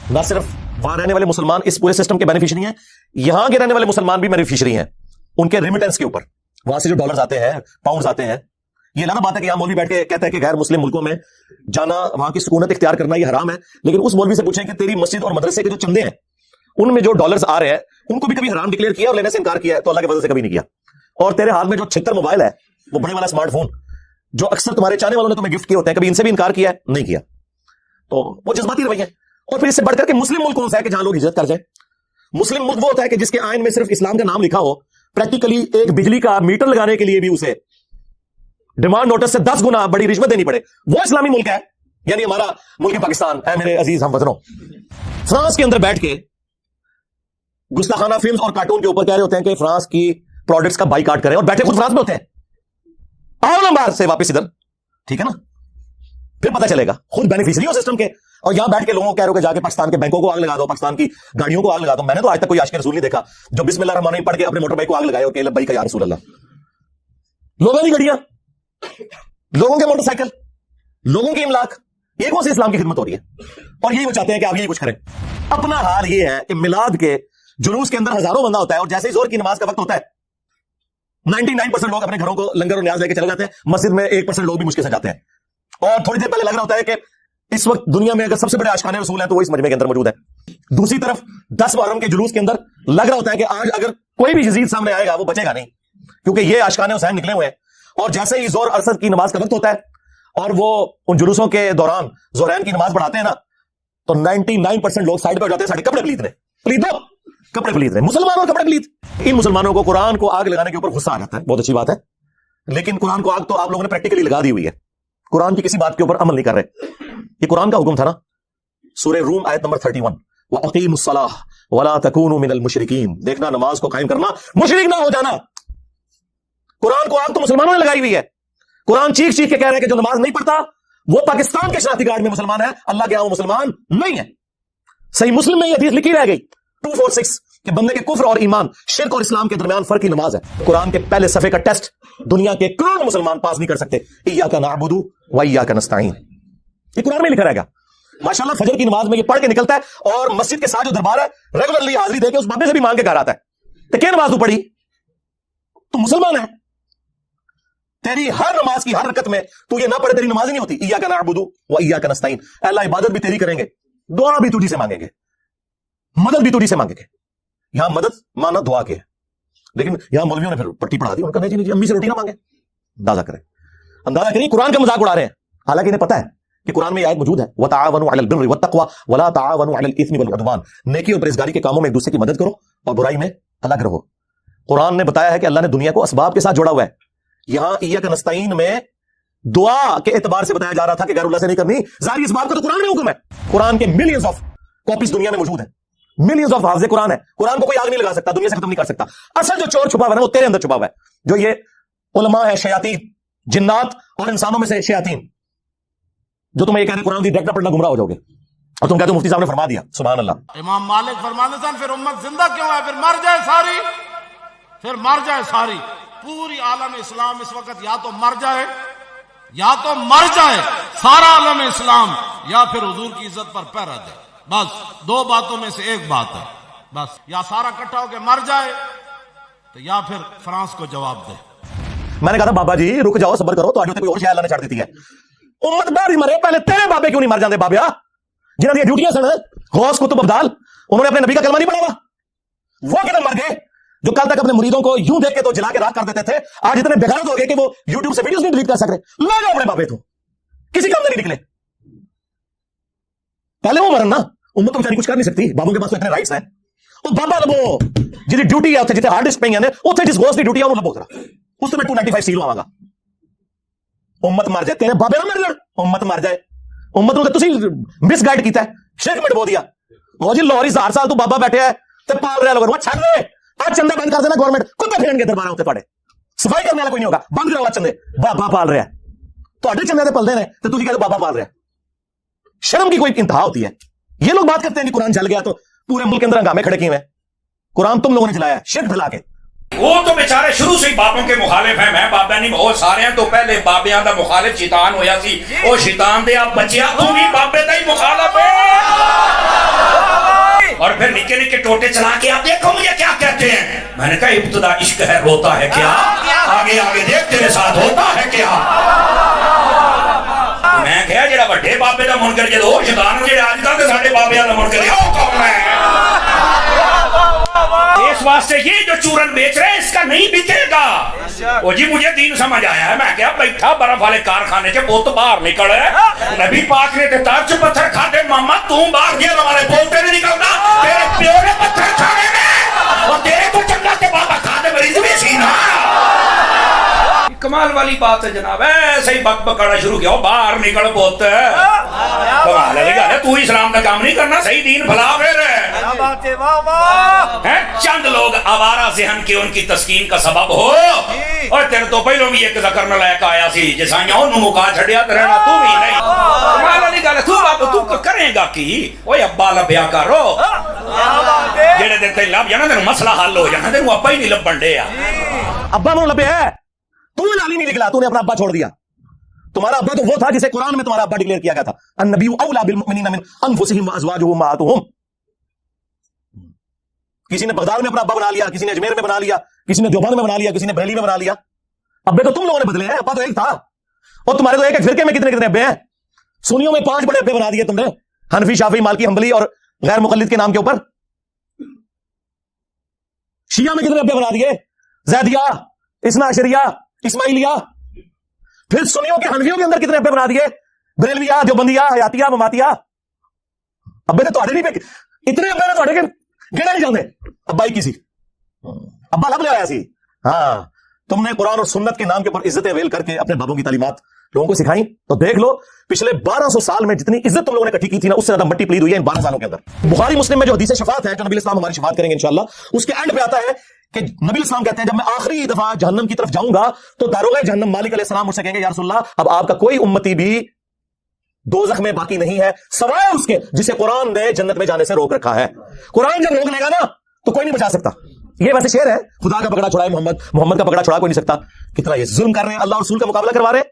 نہ صرف وہاں رہنے والے مسلمان اس پورے سسٹم کے بینیفیشری ہیں, یہاں کے رہنے والے مسلمان بھی بینیفیشری ہیں ان کے ریمیٹنس کے اوپر. وہاں سے جو ڈالرز آتے ہیں, پاؤنڈز آتے ہیں. یہ لانا بات ہے کہ یہاں مولوی بیٹھ کے کہتا ہے کہ غیر مسلم ملکوں میں جانا, وہاں کی سکونت اختیار کرنا یہ حرام ہے, لیکن اس مولوی سے پوچھیں کہ تیری مسجد اور مدرسے کے جو چندے ہیں ان میں جو ڈالرز آ رہے ہیں ان کو بھی کبھی حرام ڈکلیئر کیا اور لینے سے انکار کیا ہے؟ تو اللہ کے فضل سے کبھی نہیں کیا. اور تیرے ہاتھ میں جو 76 موبائل ہے, وہ بڑے والا اسمارٹ فون جو اکثر تمہارے چاہنے والوں نے تمہیں گفٹ کیے ہوتے ہیں, کبھی ان سے بھی انکار کیا ہے؟ نہیں کیا. تو وہ جذباتی رویہ ہے. اور پھر اس سے بڑھ کر کے مسلم ملک کون سا ہے کہ جہاں لوگ ہجرت کر جائیں؟ مسلم ملک وہ ہوتا ہے کہ جس کے آئین میں صرف اسلام کا نام لکھا ہو, پریکٹیکلی ایک بجلی کا میٹر لگانے کے لیے بھی اسے ڈیمانڈ نوٹس سے 10 گنا بڑی رشوت دینی پڑے, وہ اسلامی ملک ہے. یعنی ہمارا ملک پاکستان ہے میرے عزیز ہم وطنوں, فرانس کے اندر بیٹھ کے گستاخانہ فلمز اور کارٹون کے اوپر کہہ رہے ہوتے ہیں کہ فرانس کی پروڈکٹس کا بائیکاٹ کریں, اور بیٹھے خود فرانس میں ہوتے ہیں. آؤ نا باہر سے واپس ادھر, ٹھیک ہے نا, پھر پتہ چلے گا. خود بینیفیشری ہو سسٹم کے, اور یہاں بیٹھ کے لوگوں کو کہہ رہے ہو کہ جا کے پاکستان کے بینکوں کو آگ لگا دو, پاکستان کی گاڑیوں کو آگ لگا دو. میں نے تو آج تک کوئی عاشق رسول نہیں دیکھا جو بسم اللہ الرحمن الرحیم پڑھ کے اپنے موٹر بائک کو آگ لگائے اور کہ لبیک یا رسول اللہ. لوگوں کی گاڑیاں, لوگوں کے موٹر سائیکل, لوگوں کی املاک, یہ کون سی اسلام کی خدمت ہو رہی ہے؟ اور یہی وہ چاہتے ہیں کہ آپ یہی کچھ کریں. اپنا حال یہ ہے کہ میلاد کے جلوس کے اندر ہزاروں بندہ ہوتا ہے, اور جیسے ہی زور کی نماز کا وقت ہوتا ہے 99% لوگ اپنے گھروں کو لنگر اور نیاز لے کے چلے جاتے ہیں, مسجد میں 1% لوگ بھی مشکل سے جاتے ہیں. اور تھوڑی دیر پہلے لگ رہا ہوتا ہے کہ اس وقت دنیا میں اگر سب سے بڑے عاشقان رسول ہیں تو وہ اس مجمع کے اندر موجود ہے. دوسری طرف 10 محرم کے جلوس کے اندر لگ رہا ہوتا ہے کہ آج اگر کوئی بھی یزید سامنے آئے گا وہ بچے گا نہیں, کیونکہ یہ عاشقان حسین نکلے ہوئے ہیں. اور جیسے ہی زور عصر کی نماز کا وقت ہوتا ہے اور وہ ان جلوسوں کے دوران زہرین کی نماز پڑھاتے ہیں نا, تو 99% لوگ سائڈ پہ ہو جاتے ہیں, ساڑھے کپڑے پلیت رہے, پلیت دو کپڑے پلیت رہے, مسلمانوں کپڑے پلیت. ان مسلمانوں کو قرآن کو آگ لگانے کے اوپر غصہ آ جاتا ہے, بہت اچھی بات ہے, لیکن قرآن کو آگ تو آپ لوگوں نے پریکٹیکلی لگا دی ہوئی ہے, قرآن کی کسی بات کے اوپر عمل نہیں کر رہے. یہ قرآن کا حکم تھا نا, سورہ روم آیت نمبر 31, وَأَقِيمُوا الصَّلَاةَ وَلَا تَكُونُوا مِنَ الْمُشْرِكِينَ. دیکھنا نماز کو قائم کرنا, مشرک نہ ہو جانا. قرآن کو آگ تو مسلمانوں نے لگائی ہوئی ہے. قرآن چیخ چیخ کے کہہ رہے ہیں کہ جو نماز نہیں پڑھتا وہ پاکستان کے شناختی کارڈ میں مسلمان ہے, اللہ کے ہاں وہ مسلمان نہیں ہے. صحیح مسلم میں یہ حدیث لکھی رہ گئی 246 کہ بندے کے کفر اور ایمان, شرک اور اسلام کے درمیان فرق کی نماز ہے. قرآن کے پہلے صفحے کا ٹیسٹ دنیا کے کروڑ مسلمان پاس نہیں کر سکتے. ایاک نعبد و ایاک نستعین, یہ قرآن میں لکھا رہے گا. ماشاءاللہ فجر کی نماز میں یہ پڑھ کے نکلتا ہے, اور مسجد کے ساتھ جو دربار ہے ریگولرلی حاضری دے کے اس بابے سے بھی مانگ کے گھر آتا ہے. تو کیا نماز تو پڑھی تو مسلمان ہے. تیری ہر نماز کی ہر رکعت میں تو یہ نہ پڑھے تیری نماز ہی نہیں ہوتی. ایاک نعبد و ایاک نستعین, اللہ عبادت بھی تیری کریں گے, دعا بھی تجھی سے مانگیں گے, مدد بھی تجھی سے مانگیں گے. یہاں مدد مانا دعا کے, لیکن یہاں مولویوں نے پھر پٹی پڑھا دی, ان کا نہیں جی امی سے روٹی نہ مانگے. اندازہ کریں, اندازہ کریں قرآن کا مذاق اڑا رہے ہیں, حالانکہ انہیں پتا ہے کہ قرآن میں یہ آیت موجود ہے, وَتَعَاوَنُوا عَلَى الْبِرِّ وَالتَّقْوَى وَلَا تَعَاوَنُوا عَلَى الْإِثْمِ وَالْعُدْوَانِ. نیکی اور پرہیزگاری کے کاموں میں ایک دوسرے کی مدد کرو اور برائی میں الگ رہو. قرآن نے بتایا ہے کہ اللہ نے دنیا کو اسباب کے ساتھ جوڑا ہوا ہے. یہاں ایاک نستعین میں دعا کے اعتبار سے بتایا جا رہا تھا کہ غیر اللہ سے نہیں کرنی. ظاہری اسباب کا تو قرآن میں حکم ہے. قرآن کے ملینز آف کاپیز دنیا میں موجود ہیں, ملینز آف حافظ قرآن ہے. قرآن کو کوئی آگ نہیں لگا سکتا, دنیا سے ختم نہیں کر سکتا. اصل جو چور چھپا ہوا ہے وہ تیرے اندر چھپا ہوا ہے, جو یہ علماء ہے شیاطین, جنات اور انسانوں میں سے شیاطین, جو تمہیں یہ کہہ رہے ہیں قرآن کی ڈائریکٹ پڑھنا گمراہ ہو جاؤ گے, اور تم کہتے ہو مفتی صاحب نے فرما دیا. سبحان اللہ. امام مالک فرماتے ہیں پھر امت زندہ کیوں ہے, پھر مر جائے ساری, پھر مر جائے ساری. پوری عالم اسلام اس وقت یا تو مر جائے, یا تو مر جائے سارا عالم اسلام, یا پھر حضور کی عزت پر پیر رہ جائے. بس دو باتوں میں سے ایک بات ہے, بس یا سارا اکٹھا ہو کے مر جائے تو یا پھر فرانس کو جواب دے. میں نے کہا تھا بابا جی رک جاؤ, صبر کرو, تو آج کوئی اور شاید اللہ نے چھاڑ دیتی ہے. امت باہر ہی مرے, پہلے تیرے بابے کیوں نہیں مر جاتے بابیا, جنہوں نے ڈیوٹیاں سن غوث کتب ابدال, انہوں نے اپنے نبی کا کلمہ نہیں پڑھا ہوا, وہ کتنے مر گئے جو کل تک اپنے مریدوں کو یوں دیکھ کے تو جلا کے راکھ کر دیتے تھے, آج اتنے بغیرت ہو گئے کہ وہ یوٹیوب سے ویڈیوز نہیں ڈیلیٹ کر سک رہے. لے جاؤ اپنے بابے, تو کسی کام میں نہیں نکلے. پہلے وہ مرن نا, امت تو بیچاری کچھ کر نہیں سکتی, بابوں کے پاس تو اتنے رائٹس ہیں. وہ بابا لبو جی ڈیوٹی ہے جتنے ہارڈ ڈسک پہ اتنے جس گوشت کی ڈیوٹی ہے وہ لبو کرا, اس سے میں 295 سیل آواں گا. امت مر جائے, تیرے بابے نہ مر جائے, امت مر جائے. امت نے تسی مس گائیڈ کیتا ہے, شرک میں ڈبو دیا. وہ جی لاہوری 1000 سال تو بابا بیٹھے ہے تے پال رہا لوگ, وہ چھڑ دے, آج چندے بند کر دینا گورنمنٹ, کتے پھرن گے دربار ہوتے پڑے, صفائی کرنے والا کوئی نہیں ہوگا, بند کرو چندے, بابا پال رہا ہے. تو چندے تے پلدے نے تو تسی کہتے بابا پال رہا ہے. شرم کی کوئی انتہا ہوتی ہے. یہ لوگ بات کرتے ہیں کہ قرآن جل گیا تو پورے ملک کے اندر ہنگامے کھڑے کیے ہیں. قرآن تم لوگوں نے چلایا شرک پھیلا کے. وہ تو بیچارے شروع سے ہی بابوں کے مخالف ہیں, میں بابا نہیں بہت سارے ہیں, تو پہلے بابیاں دا مخالف شیطان ہویا سی, او شیطان دے آپ بچیا تو بھی بابے دا ہی مخالف ہے. پھر نکے نکے ٹوٹے چلا کے آپ دیکھو مجھے کیا کہتے ہیں. میں نے کہا ابتدا عشق ہے روتا ہے کیا, آگے آگے دیکھ تیرے ساتھ ہوتا ہے کیا. میں کہا جڑا بڑے بابے دا منکر جے وہ شیطان جڑے اج کل تے ساڈے بابیاں دا منکر ہے او کون ہے. اس واسطے یہ جو چورن بیچ رہے ہیں اس کا نہیں بکے گا. وہ جی مجھے دین سمجھ آیا ہے. میں کہا بیٹھا برف والے کارخانے کے بوت باہر نکل ہے. نبی پاک نے تے تاج پتھر کھاتے ماما تو باہر گیا ہمارے بولتے نہیں نکلتا. تیرے پیو نے پتھر کھانے میں اور تیرے کو جنت کے بابا کھاتے مریض بھی سینا. کمال والی بات ہے جناب. ایسے ہی بک بکانا شروع کیا باہر نکل بوت. کمال ہے گل ہے. تو اسلام کا کام نہیں کرنا صحیح دین بھلا پھر. چند لوگ آوارہ ذہن کے ان کی تسکین کا سبب ہو. اور تیرے تو پہلوں بھی ایک ذکر نہ لائق آیا سی جسائیاں انہوں مکا چھڑیا ترہنا تو بھی نہیں. کمال والی گل ہے. تو کریں گا کی اوہ ابا لبیا کرو جیڑے دن تے لب جانا تینوں مسئلہ حل ہو جانا. تینوں ابا ہی نہیں لبن دے. ابا میں لبیا ہے تو نالی نہیں نکلا. تو نے اپنا ابا چھوڑ دیا. تمہارا ابا تو وہ تھا جسے قرآن میں تمہارا ابا ڈکلیئر کیا گیا تھا النبی اولا بالمؤمنین من انفسہم وازواجہ امہاتہم. کسی نے بغداد میں اپنا ابا بنا لیا, کسی نے اجمیر میں بنا لیا, کسی نے دیوبند میں بنا لیا, کسی نے بریلی میں بنا لیا. ابے تو تم لوگوں نے بدلے ہیں. ابا تو ایک تھا. اور تمہارے تو ایک فرقے میں کتنے کتنے ابے ہیں. سنیوں میں 5 بڑے ابے بنا دیے تم نے, حنفی, شافعی, مالکی, حنبلی اور غیر مقلد کے نام کے اوپر. شیعہ میں کتنے ابے بنا دیے, زیدیہ, اثنا عشریہ, اسماعیلیہ. پھر سنیوں کے حنفیوں کے اندر کتنے ابے بنا دیے, بریلویہ, دیوبندیہ, حیاتیہ, مماتیہ. ابے نے تھوڑے نہیں پہ اتنے ابے نے تھوڑے کے گنا نہیں جاندے. ابا ہی کسی ابا لب لے آیا سی. ہاں تم نے قرآن اور سنت کے نام کے اوپر عزت اویل کر کے اپنے بابوں کی تعلیمات لوگوں کو سکھائیں. تو دیکھ لو پچھلے 1200 سال میں جتنی عزت تم لوگوں نے اکٹھی کی تھی نا, اس سے زیادہ مٹی پلیٹ ہوئی ہے ان 12 سالوں کے اندر. بخاری مسلم میں جو حدیث شفاعت ہے جو نبی اسلام ہماری شفاعت کریں گے انشاءاللہ, اس کے اینڈ پہ آتا ہے کہ نبی اسلام کہتے ہیں جب میں آخری دفعہ جہنم کی طرف جاؤں گا تو داروغ جہنم مالک علیہ السلام مجھ سے کہیں گے یا رسول اللہ اب آپ کا کوئی امتی بھی دوزخ میں باقی نہیں ہے سوائے اس کے جسے قرآن نے جنت میں جانے سے روک رکھا ہے. قرآن جب روک لے گا نا تو کوئی نہیں بچا سکتا. یہ ویسے شعر ہے, خدا کا پکڑا چھڑائے محمد کا پکڑا چھڑا کوئی نہیں سکتا. کتنا یہ ظلم کر رہے ہیں, اللہ اور رسول کا مقابلہ کروا رہے ہیں,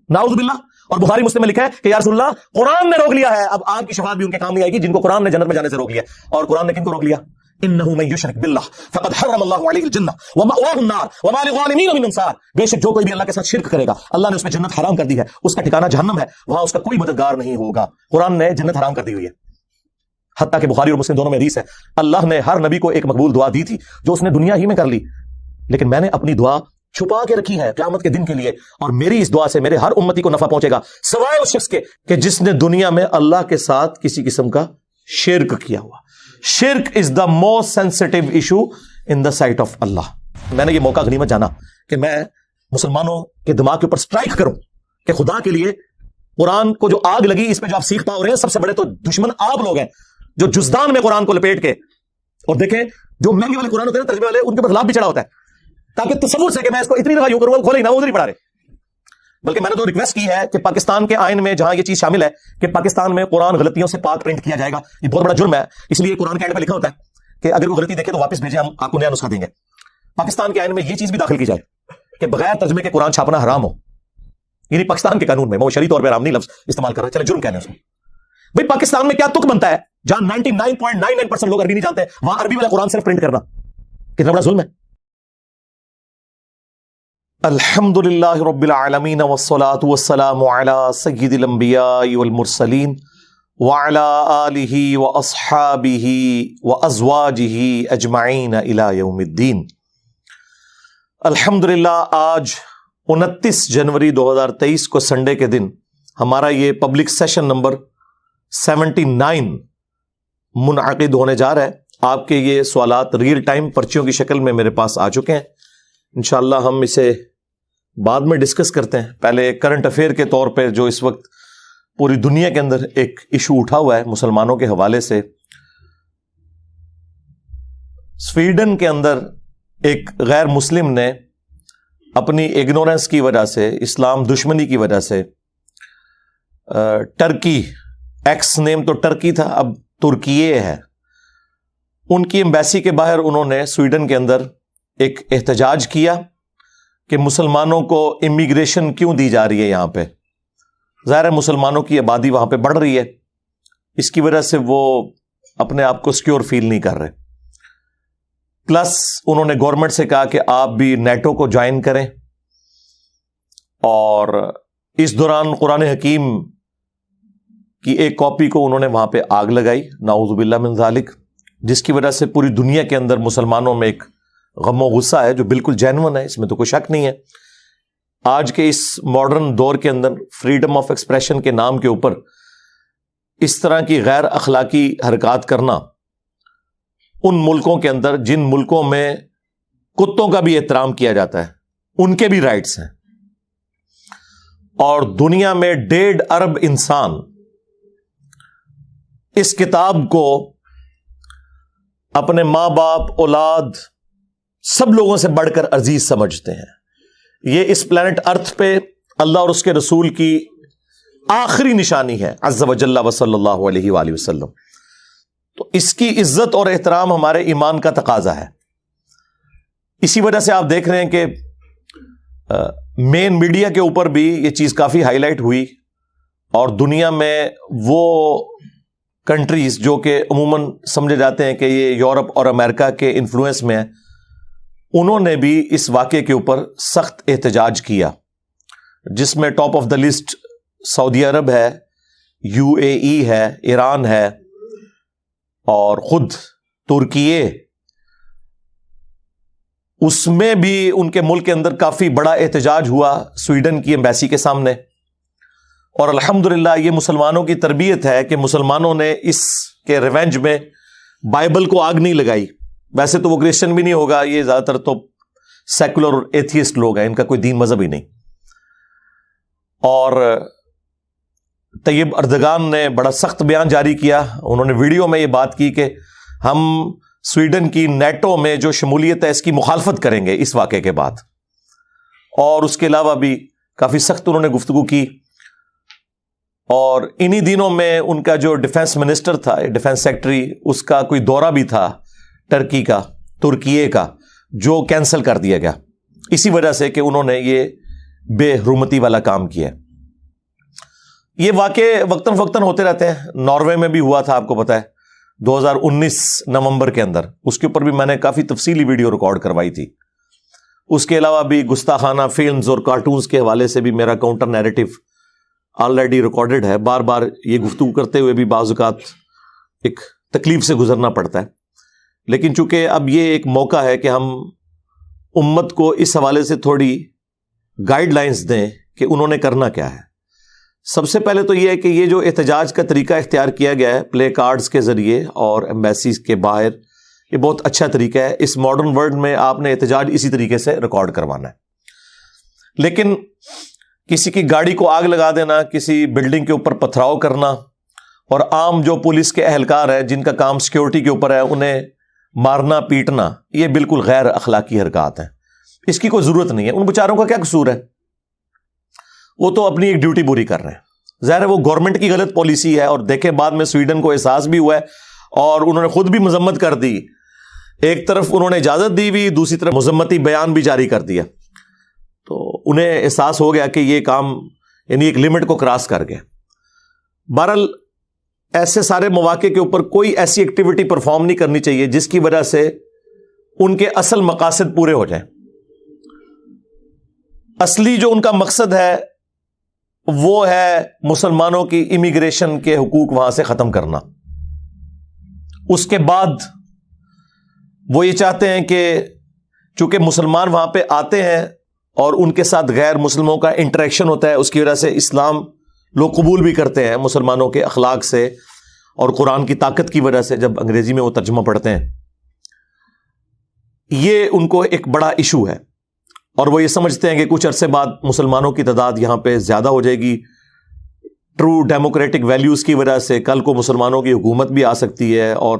نعوذ باللہ. اور بخاری مسلم میں لکھا ہے کہ یا رسول اللہ قرآن نے روک لیا ہے, اب آپ کی شفاعت بھی ان کے کام نہیں آئے گی جن کو قرآن نے جنت میں جانے سے روک لیا. اور قرآن نے کن کو روک لیا, انه من يشرك بالله فقد حرم الله عليه الجنه ومأواه النار وما للظالمين من انصار. بے شک جو کوئی بھی اللہ کے ساتھ شرک کرے گا اللہ نے اس میں جنت حرام کر دی ہے, اس کا ٹھکانہ جہنم ہے, وہاں اس کا کوئی مددگار نہیں ہوگا. قرآن نے جنت حرام کر دی ہوئی ہے. حتیٰ کہ بخاری اور مسلم دونوں میں حدیث ہے اللہ نے ہر نبی کو ایک مقبول دعا دی تھی جو اس نے دنیا ہی میں کر لی, لیکن میں نے اپنی دعا چھپا کے رکھی ہے قیامت کے دن کے لیے, اور میری اس دعا سے میرے ہر امتی کو نفع پہنچے گا سوائے اس شخص کے کہ جس نے دنیا میں اللہ کے ساتھ کسی قسم کا شرک کیا ہوا. شرک is the most sensitive issue in the sight of اللہ. میں نے یہ موقع غنیمت جانا کہ میں مسلمانوں کے دماغ کے اوپر سٹرائک کروں کہ خدا کے لیے قرآن کو جو آگ لگی اس پہ جو آپ سیکھ پا رہے ہیں سب سے بڑے تو دشمن آپ لوگ ہیں جو جزدان میں قرآن کو لپیٹ کے, اور دیکھیں جو مہنگے والے قرآن ہوتے ہیں ترجمے والے ان کے اوپر لاب بھی چڑھا ہوتا ہے تاکہ تصور سے کہ میں اس کو اتنی دفعہ یوں کروں گا کھولے ہی نہ, وہ نہیں پڑھا رہے. بلکہ میں نے تو ریکویسٹ کی ہے کہ پاکستان کے آئین میں جہاں یہ چیز شامل ہے کہ پاکستان میں قرآن غلطیوں سے پاک پرنٹ کیا جائے گا, یہ بہت بڑا جرم ہے. اس لیے قرآن کے آئین پہ لکھا ہوتا ہے کہ اگر کوئی غلطی دیکھے تو واپس بھیجیں, ہم آپ کو نیا نسخہ دیں گے. پاکستان کے آئین میں یہ چیز بھی داخل کی جائے کہ بغیر ترجمے کے قرآن چھاپنا حرام ہو, یعنی پاکستان کے قانون میں. میں وہ شرعی طور پہ حرام نہیں لفظ استعمال کر رہا, چلے جرم کہنے ہیں اس میں. بھائی پاکستان میں کیا تک بنتا ہے جہاں 99.99% لوگ عربی نہیں جانتے, وہاں عربی والا قرآن صرف پرنٹ کرنا کتنا بڑا ظلم ہے. الحمد للہ رب العالمین والصلاة والسلام علی سید الانبیاء والمرسلین وعلی آلہ واصحابہ وازواجہ اجمعین الی یوم الدین. الحمدللہ آج 29 جنوری 2023 کو سنڈے کے دن ہمارا یہ پبلک سیشن نمبر 79 منعقد ہونے جا رہا ہے. آپ کے یہ سوالات ریئل ٹائم پرچیوں کی شکل میں میرے پاس آ چکے ہیں. انشاءاللہ ہم اسے بعد میں ڈسکس کرتے ہیں. پہلے کرنٹ افیئر کے طور پہ جو اس وقت پوری دنیا کے اندر ایک ایشو اٹھا ہوا ہے مسلمانوں کے حوالے سے, سویڈن کے اندر ایک غیر مسلم نے اپنی ایگنورنس کی وجہ سے, اسلام دشمنی کی وجہ سے, ٹرکی, ایکس نیم تو ٹرکی تھا اب ترکیے ہے, ان کی ایمبیسی کے باہر انہوں نے سویڈن کے اندر ایک احتجاج کیا کہ مسلمانوں کو امیگریشن کیوں دی جا رہی ہے یہاں پہ. ظاہر ہے مسلمانوں کی آبادی وہاں پہ بڑھ رہی ہے, اس کی وجہ سے وہ اپنے آپ کو سیکیور فیل نہیں کر رہے. پلس انہوں نے گورنمنٹ سے کہا کہ آپ بھی نیٹو کو جوائن کریں, اور اس دوران قرآن حکیم کی ایک کاپی کو انہوں نے وہاں پہ آگ لگائی, نعوذ باللہ من ذالک, جس کی وجہ سے پوری دنیا کے اندر مسلمانوں میں ایک غم و غصہ ہے جو بالکل جینون ہے, اس میں تو کوئی شک نہیں ہے. آج کے اس ماڈرن دور کے اندر فریڈم آف ایکسپریشن کے نام کے اوپر اس طرح کی غیر اخلاقی حرکات کرنا ان ملکوں کے اندر جن ملکوں میں کتوں کا بھی احترام کیا جاتا ہے, ان کے بھی رائٹس ہیں, اور دنیا میں 1.5 ارب انسان اس کتاب کو اپنے ماں باپ, اولاد, سب لوگوں سے بڑھ کر عزیز سمجھتے ہیں. یہ اس پلانٹ ارتھ پہ اللہ اور اس کے رسول کی آخری نشانی ہے عز و جل و صلی اللہ علیہ وآلہ وسلم. تو اس کی عزت اور احترام ہمارے ایمان کا تقاضا ہے. اسی وجہ سے آپ دیکھ رہے ہیں کہ مین میڈیا کے اوپر بھی یہ چیز کافی ہائی لائٹ ہوئی, اور دنیا میں وہ کنٹریز جو کہ عموماً سمجھے جاتے ہیں کہ یہ یورپ اور امریکہ کے انفلوئنس میں ہیں, انہوں نے بھی اس واقعے کے اوپر سخت احتجاج کیا, جس میں ٹاپ آف دا لسٹ سعودی عرب ہے, UAE ہے, ایران ہے, اور خود ترکیے. اس میں بھی ان کے ملک کے اندر کافی بڑا احتجاج ہوا سویڈن کی ایمبیسی کے سامنے. اور الحمدللہ یہ مسلمانوں کی تربیت ہے کہ مسلمانوں نے اس کے ریونج میں بائبل کو آگ نہیں لگائی. ویسے تو وہ کرسچن بھی نہیں ہوگا, یہ زیادہ تر تو سیکولر اور ایتھیسٹ لوگ ہیں, ان کا کوئی دین مذہب ہی نہیں. اور طیب اردگان نے بڑا سخت بیان جاری کیا. انہوں نے ویڈیو میں یہ بات کی کہ ہم سویڈن کی نیٹو میں جو شمولیت ہے اس کی مخالفت کریں گے اس واقعے کے بعد. اور اس کے علاوہ بھی کافی سخت انہوں نے گفتگو کی. اور انہی دنوں میں ان کا جو ڈیفنس منسٹر تھا, ڈیفنس سیکٹری, اس کا کوئی دورہ بھی تھا ٹرکی کا, ترکیے کا, جو کینسل کر دیا گیا اسی وجہ سے کہ انہوں نے یہ بے حرمتی والا کام کیا. یہ واقعے وقتاً فوقتاً ہوتے رہتے ہیں. ناروے میں بھی ہوا تھا, آپ کو پتا ہے, 2019 نومبر کے اندر. اس کے اوپر بھی میں نے کافی تفصیلی ویڈیو ریکارڈ کروائی تھی. اس کے علاوہ بھی گستاخانہ فلمز اور کارٹونز کے حوالے سے بھی میرا کاؤنٹر نیریٹو آلریڈی ریکارڈڈ ہے. بار بار یہ گفتگو کرتے ہوئے بھی بعض اوقات ایک تکلیف سے گزرنا پڑتا ہے, لیکن چونکہ اب یہ ایک موقع ہے کہ ہم امت کو اس حوالے سے تھوڑی گائیڈ لائنز دیں کہ انہوں نے کرنا کیا ہے. سب سے پہلے تو یہ ہے کہ یہ جو احتجاج کا طریقہ اختیار کیا گیا ہے پلے کارڈز کے ذریعے اور ایمبیسیز کے باہر, یہ بہت اچھا طریقہ ہے. اس ماڈرن ورلڈ میں آپ نے احتجاج اسی طریقے سے ریکارڈ کروانا ہے. لیکن کسی کی گاڑی کو آگ لگا دینا, کسی بلڈنگ کے اوپر پتھراؤ کرنا, اور عام جو پولیس کے اہلکار ہیں جن کا کام سیکیورٹی کے اوپر ہے انہیں مارنا پیٹنا, یہ بالکل غیر اخلاقی حرکات ہیں. اس کی کوئی ضرورت نہیں ہے. ان بیچاروں کا کیا قصور ہے؟ وہ تو اپنی ایک ڈیوٹی پوری کر رہے ہیں. ظاہر ہے وہ گورنمنٹ کی غلط پالیسی ہے, اور دیکھیں بعد میں سویڈن کو احساس بھی ہوا ہے اور انہوں نے خود بھی مذمت کر دی. ایک طرف انہوں نے اجازت دی ہوئی, دوسری طرف مذمتی بیان بھی جاری کر دیا. تو انہیں احساس ہو گیا کہ یہ کام یعنی ایک لمٹ کو کراس کر گیا. بہرحال ایسے سارے مواقع کے اوپر کوئی ایسی ایکٹیویٹی پرفارم نہیں کرنی چاہیے جس کی وجہ سے ان کے اصل مقاصد پورے ہو جائیں. اصلی جو ان کا مقصد ہے وہ ہے مسلمانوں کی امیگریشن کے حقوق وہاں سے ختم کرنا. اس کے بعد وہ یہ چاہتے ہیں کہ چونکہ مسلمان وہاں پہ آتے ہیں اور ان کے ساتھ غیر مسلموں کا انٹریکشن ہوتا ہے, اس کی وجہ سے اسلام لوگ قبول بھی کرتے ہیں مسلمانوں کے اخلاق سے اور قرآن کی طاقت کی وجہ سے, جب انگریزی میں وہ ترجمہ پڑھتے ہیں. یہ ان کو ایک بڑا ایشو ہے, اور وہ یہ سمجھتے ہیں کہ کچھ عرصے بعد مسلمانوں کی تعداد یہاں پہ زیادہ ہو جائے گی. ٹرو ڈیموکریٹک ویلیوز کی وجہ سے کل کو مسلمانوں کی حکومت بھی آ سکتی ہے. اور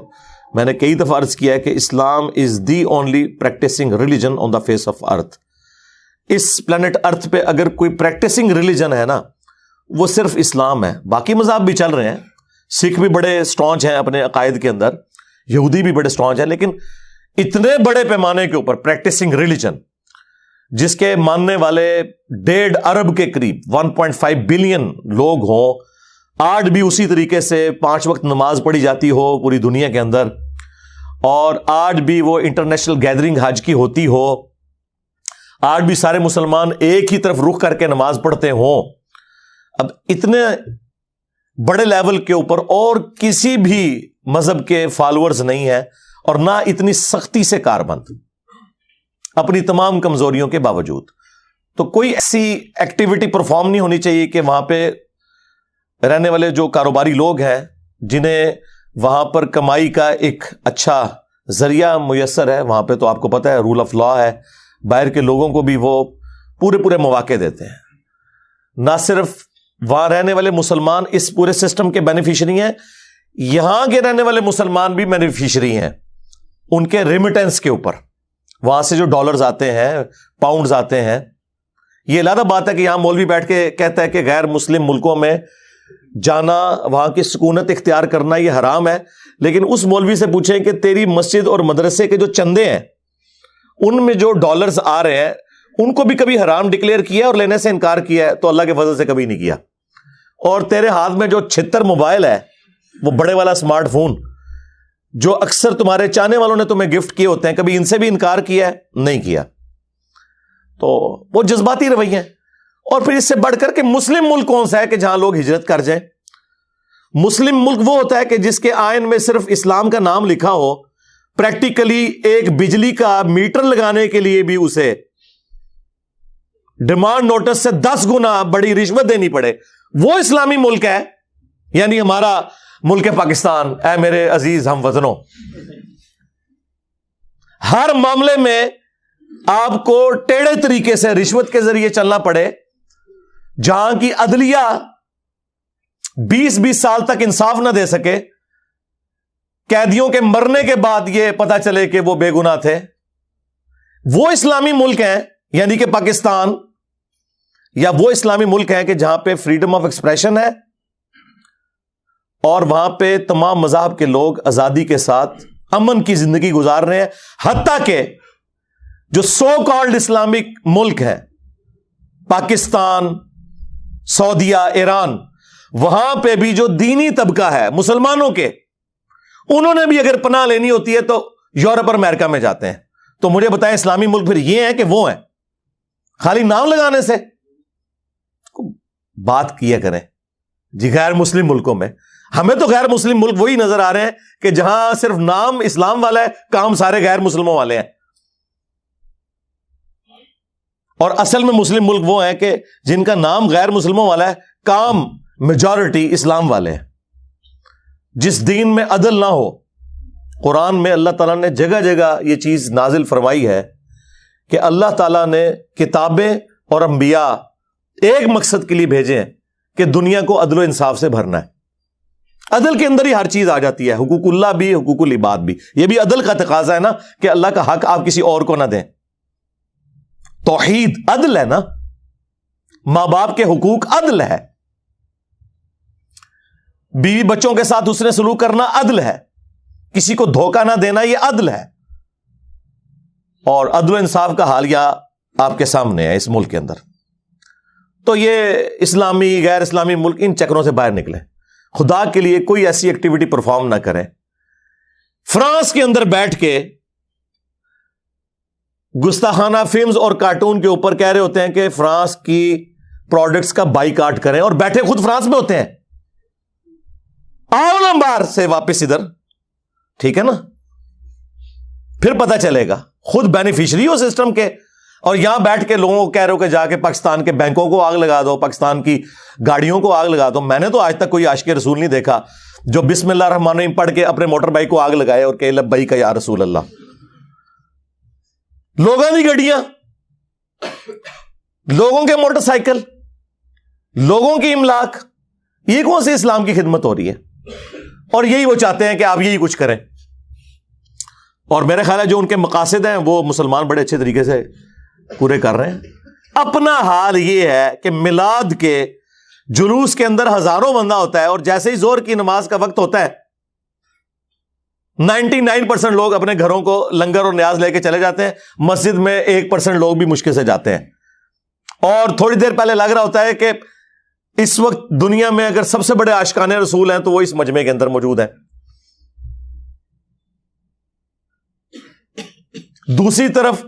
میں نے کئی دفعہ عرض کیا ہے کہ اسلام is the only practicing religion on the face of earth. اس پلانٹ ارتھ پہ اگر کوئی پریکٹسنگ ریلیجن ہے نا, وہ صرف اسلام ہے. باقی مذہب بھی چل رہے ہیں, سکھ بھی بڑے اسٹرانچ ہیں اپنے عقائد کے اندر, یہودی بھی بڑے اسٹرانچ ہیں, لیکن اتنے بڑے پیمانے کے اوپر پریکٹسنگ ریلیجن جس کے ماننے والے 1.5 ارب کے قریب 1.5 بلین لوگ ہوں, آج بھی اسی طریقے سے 5 وقت نماز پڑھی جاتی ہو پوری دنیا کے اندر, اور آج بھی وہ انٹرنیشنل گیدرنگ حج کی ہوتی ہو, آج بھی سارے مسلمان ایک ہی طرف رخ کر کے نماز پڑھتے ہوں, اب اتنے بڑے لیول کے اوپر اور کسی بھی مذہب کے فالوورز نہیں ہیں, اور نہ اتنی سختی سے کاربند اپنی تمام کمزوریوں کے باوجود. تو کوئی ایسی ایکٹیویٹی پرفارم نہیں ہونی چاہیے کہ وہاں پہ رہنے والے جو کاروباری لوگ ہیں, جنہیں وہاں پر کمائی کا ایک اچھا ذریعہ میسر ہے, وہاں پہ تو آپ کو پتہ ہے رول آف لا ہے, باہر کے لوگوں کو بھی وہ پورے مواقع دیتے ہیں. نہ صرف وہاں رہنے والے مسلمان اس پورے سسٹم کے بینیفیشری ہیں, یہاں کے رہنے والے مسلمان بھی بینیفیشری ہیں ان کے ریمیٹنس کے اوپر. وہاں سے جو ڈالرز آتے ہیں, پاؤنڈز آتے ہیں, یہ علیحدہ بات ہے کہ یہاں مولوی بیٹھ کے کہتا ہے کہ غیر مسلم ملکوں میں جانا, وہاں کی سکونت اختیار کرنا یہ حرام ہے, لیکن اس مولوی سے پوچھیں کہ تیری مسجد اور مدرسے کے جو چندے ہیں ان میں جو ڈالرز آ رہے ہیں ان کو بھی کبھی حرام ڈکلیئر کیا اور لینے سے انکار کیا ہے؟ تو اللہ کے فضل سے کبھی نہیں کیا. اور تیرے ہاتھ میں جو 76 موبائل ہے, وہ بڑے والا اسمارٹ فون جو اکثر تمہارے چاہنے والوں نے تمہیں گفٹ کیے ہوتے ہیں, کبھی ان سے بھی انکار کیا ہے؟ نہیں کیا. تو وہ جذباتی رویے ہیں. اور پھر اس سے بڑھ کر کے مسلم ملک کون سا ہے کہ جہاں لوگ ہجرت کر جائیں؟ مسلم ملک وہ ہوتا ہے کہ جس کے آئین میں صرف اسلام کا نام لکھا ہو, پریکٹیکلی ایک بجلی کا میٹر لگانے کے لیے بھی اسے ڈیمانڈ نوٹس سے 10 گنا بڑی رشوت دینی پڑے. وہ اسلامی ملک ہے, یعنی ہمارا ملک پاکستان. اے میرے عزیز ہم وطنوں, ہر معاملے میں آپ کو ٹیڑھے طریقے سے رشوت کے ذریعے چلنا پڑے, جہاں کی عدلیہ 20 سال تک انصاف نہ دے سکے, قیدیوں کے مرنے کے بعد یہ پتا چلے کہ وہ بے گناہ تھے. وہ اسلامی ملک ہیں, یعنی کہ پاکستان, یا وہ اسلامی ملک ہیں کہ جہاں پہ فریڈم آف ایکسپریشن ہے اور وہاں پہ تمام مذاہب کے لوگ آزادی کے ساتھ امن کی زندگی گزار رہے ہیں. حتیٰ کہ جو سو کالڈ اسلامک ملک ہیں, پاکستان, سعودیہ, ایران, وہاں پہ بھی جو دینی طبقہ ہے مسلمانوں کے, انہوں نے بھی اگر پناہ لینی ہوتی ہے تو یورپ اور امریکہ میں جاتے ہیں. تو مجھے بتائیں اسلامی ملک پھر یہ ہیں کہ وہ ہیں؟ خالی نام لگانے سے بات کیا کریں جی. غیر مسلم ملکوں میں ہمیں تو غیر مسلم ملک وہی نظر آ رہے ہیں کہ جہاں صرف نام اسلام والا ہے, کام سارے غیر مسلموں والے ہیں. اور اصل میں مسلم ملک وہ ہیں کہ جن کا نام غیر مسلموں والا ہے, کام میجورٹی اسلام والے ہیں. جس دین میں عدل نہ ہو, قرآن میں اللہ تعالیٰ نے جگہ جگہ یہ چیز نازل فرمائی ہے کہ اللہ تعالیٰ نے کتابیں اور انبیاء ایک مقصد کے لیے بھیجے ہیں کہ دنیا کو عدل و انصاف سے بھرنا ہے. عدل کے اندر ہی ہر چیز آ جاتی ہے, حقوق اللہ بھی, حقوق العباد بھی. یہ بھی عدل کا تقاضا ہے نا کہ اللہ کا حق آپ کسی اور کو نہ دیں. توحید عدل ہے نا, ماں باپ کے حقوق عدل ہے, بیوی بچوں کے ساتھ حسن سلوک کرنا عدل ہے, کسی کو دھوکہ نہ دینا یہ عدل ہے. اور عدل و انصاف کا حالیہ آپ کے سامنے ہے اس ملک کے اندر. تو یہ اسلامی غیر اسلامی ملک ان چکروں سے باہر نکلے, خدا کے لیے کوئی ایسی ایکٹیویٹی پرفارم نہ کریں. فرانس کے اندر بیٹھ کے گستاخانہ فلمز اور کارٹون کے اوپر کہہ رہے ہوتے ہیں کہ فرانس کی پروڈکٹس کا بائیکاٹ کریں, اور بیٹھے خود فرانس میں ہوتے ہیں. آؤ نا باہر سے واپس ادھر, ٹھیک ہے نا, پھر پتہ چلے گا. خود بینیفیشری ہو سسٹم کے, اور یہاں بیٹھ کے لوگوں کو کہہ رہے ہو کہ جا کے پاکستان کے بینکوں کو آگ لگا دو, پاکستان کی گاڑیوں کو آگ لگا دو. میں نے تو آج تک کوئی عاشق رسول نہیں دیکھا جو بسم اللہ الرحمن الرحیم پڑھ کے اپنے موٹر بائک کو آگ لگائے اور کہ لبیک یا رسول اللہ. لوگوں کی گاڑیاں, لوگوں کے موٹر سائیکل, لوگوں کی املاک, یہ کون سی اسلام کی خدمت ہو رہی ہے؟ اور یہی وہ چاہتے ہیں کہ آپ یہی کچھ کریں. اور میرے خیال ہے جو ان کے مقاصد ہیں وہ مسلمان بڑے اچھے طریقے سے پورے کر رہے ہیں. اپنا حال یہ ہے کہ میلاد کے جلوس کے اندر ہزاروں بندہ ہوتا ہے, اور جیسے ہی زور کی نماز کا وقت ہوتا ہے 99% لوگ اپنے گھروں کو لنگر اور نیاز لے کے چلے جاتے ہیں. مسجد میں 1% لوگ بھی مشکل سے جاتے ہیں. اور تھوڑی دیر پہلے لگ رہا ہوتا ہے کہ اس وقت دنیا میں اگر سب سے بڑے عاشقان رسول ہیں تو وہ اس مجمع کے اندر موجود ہیں. دوسری طرف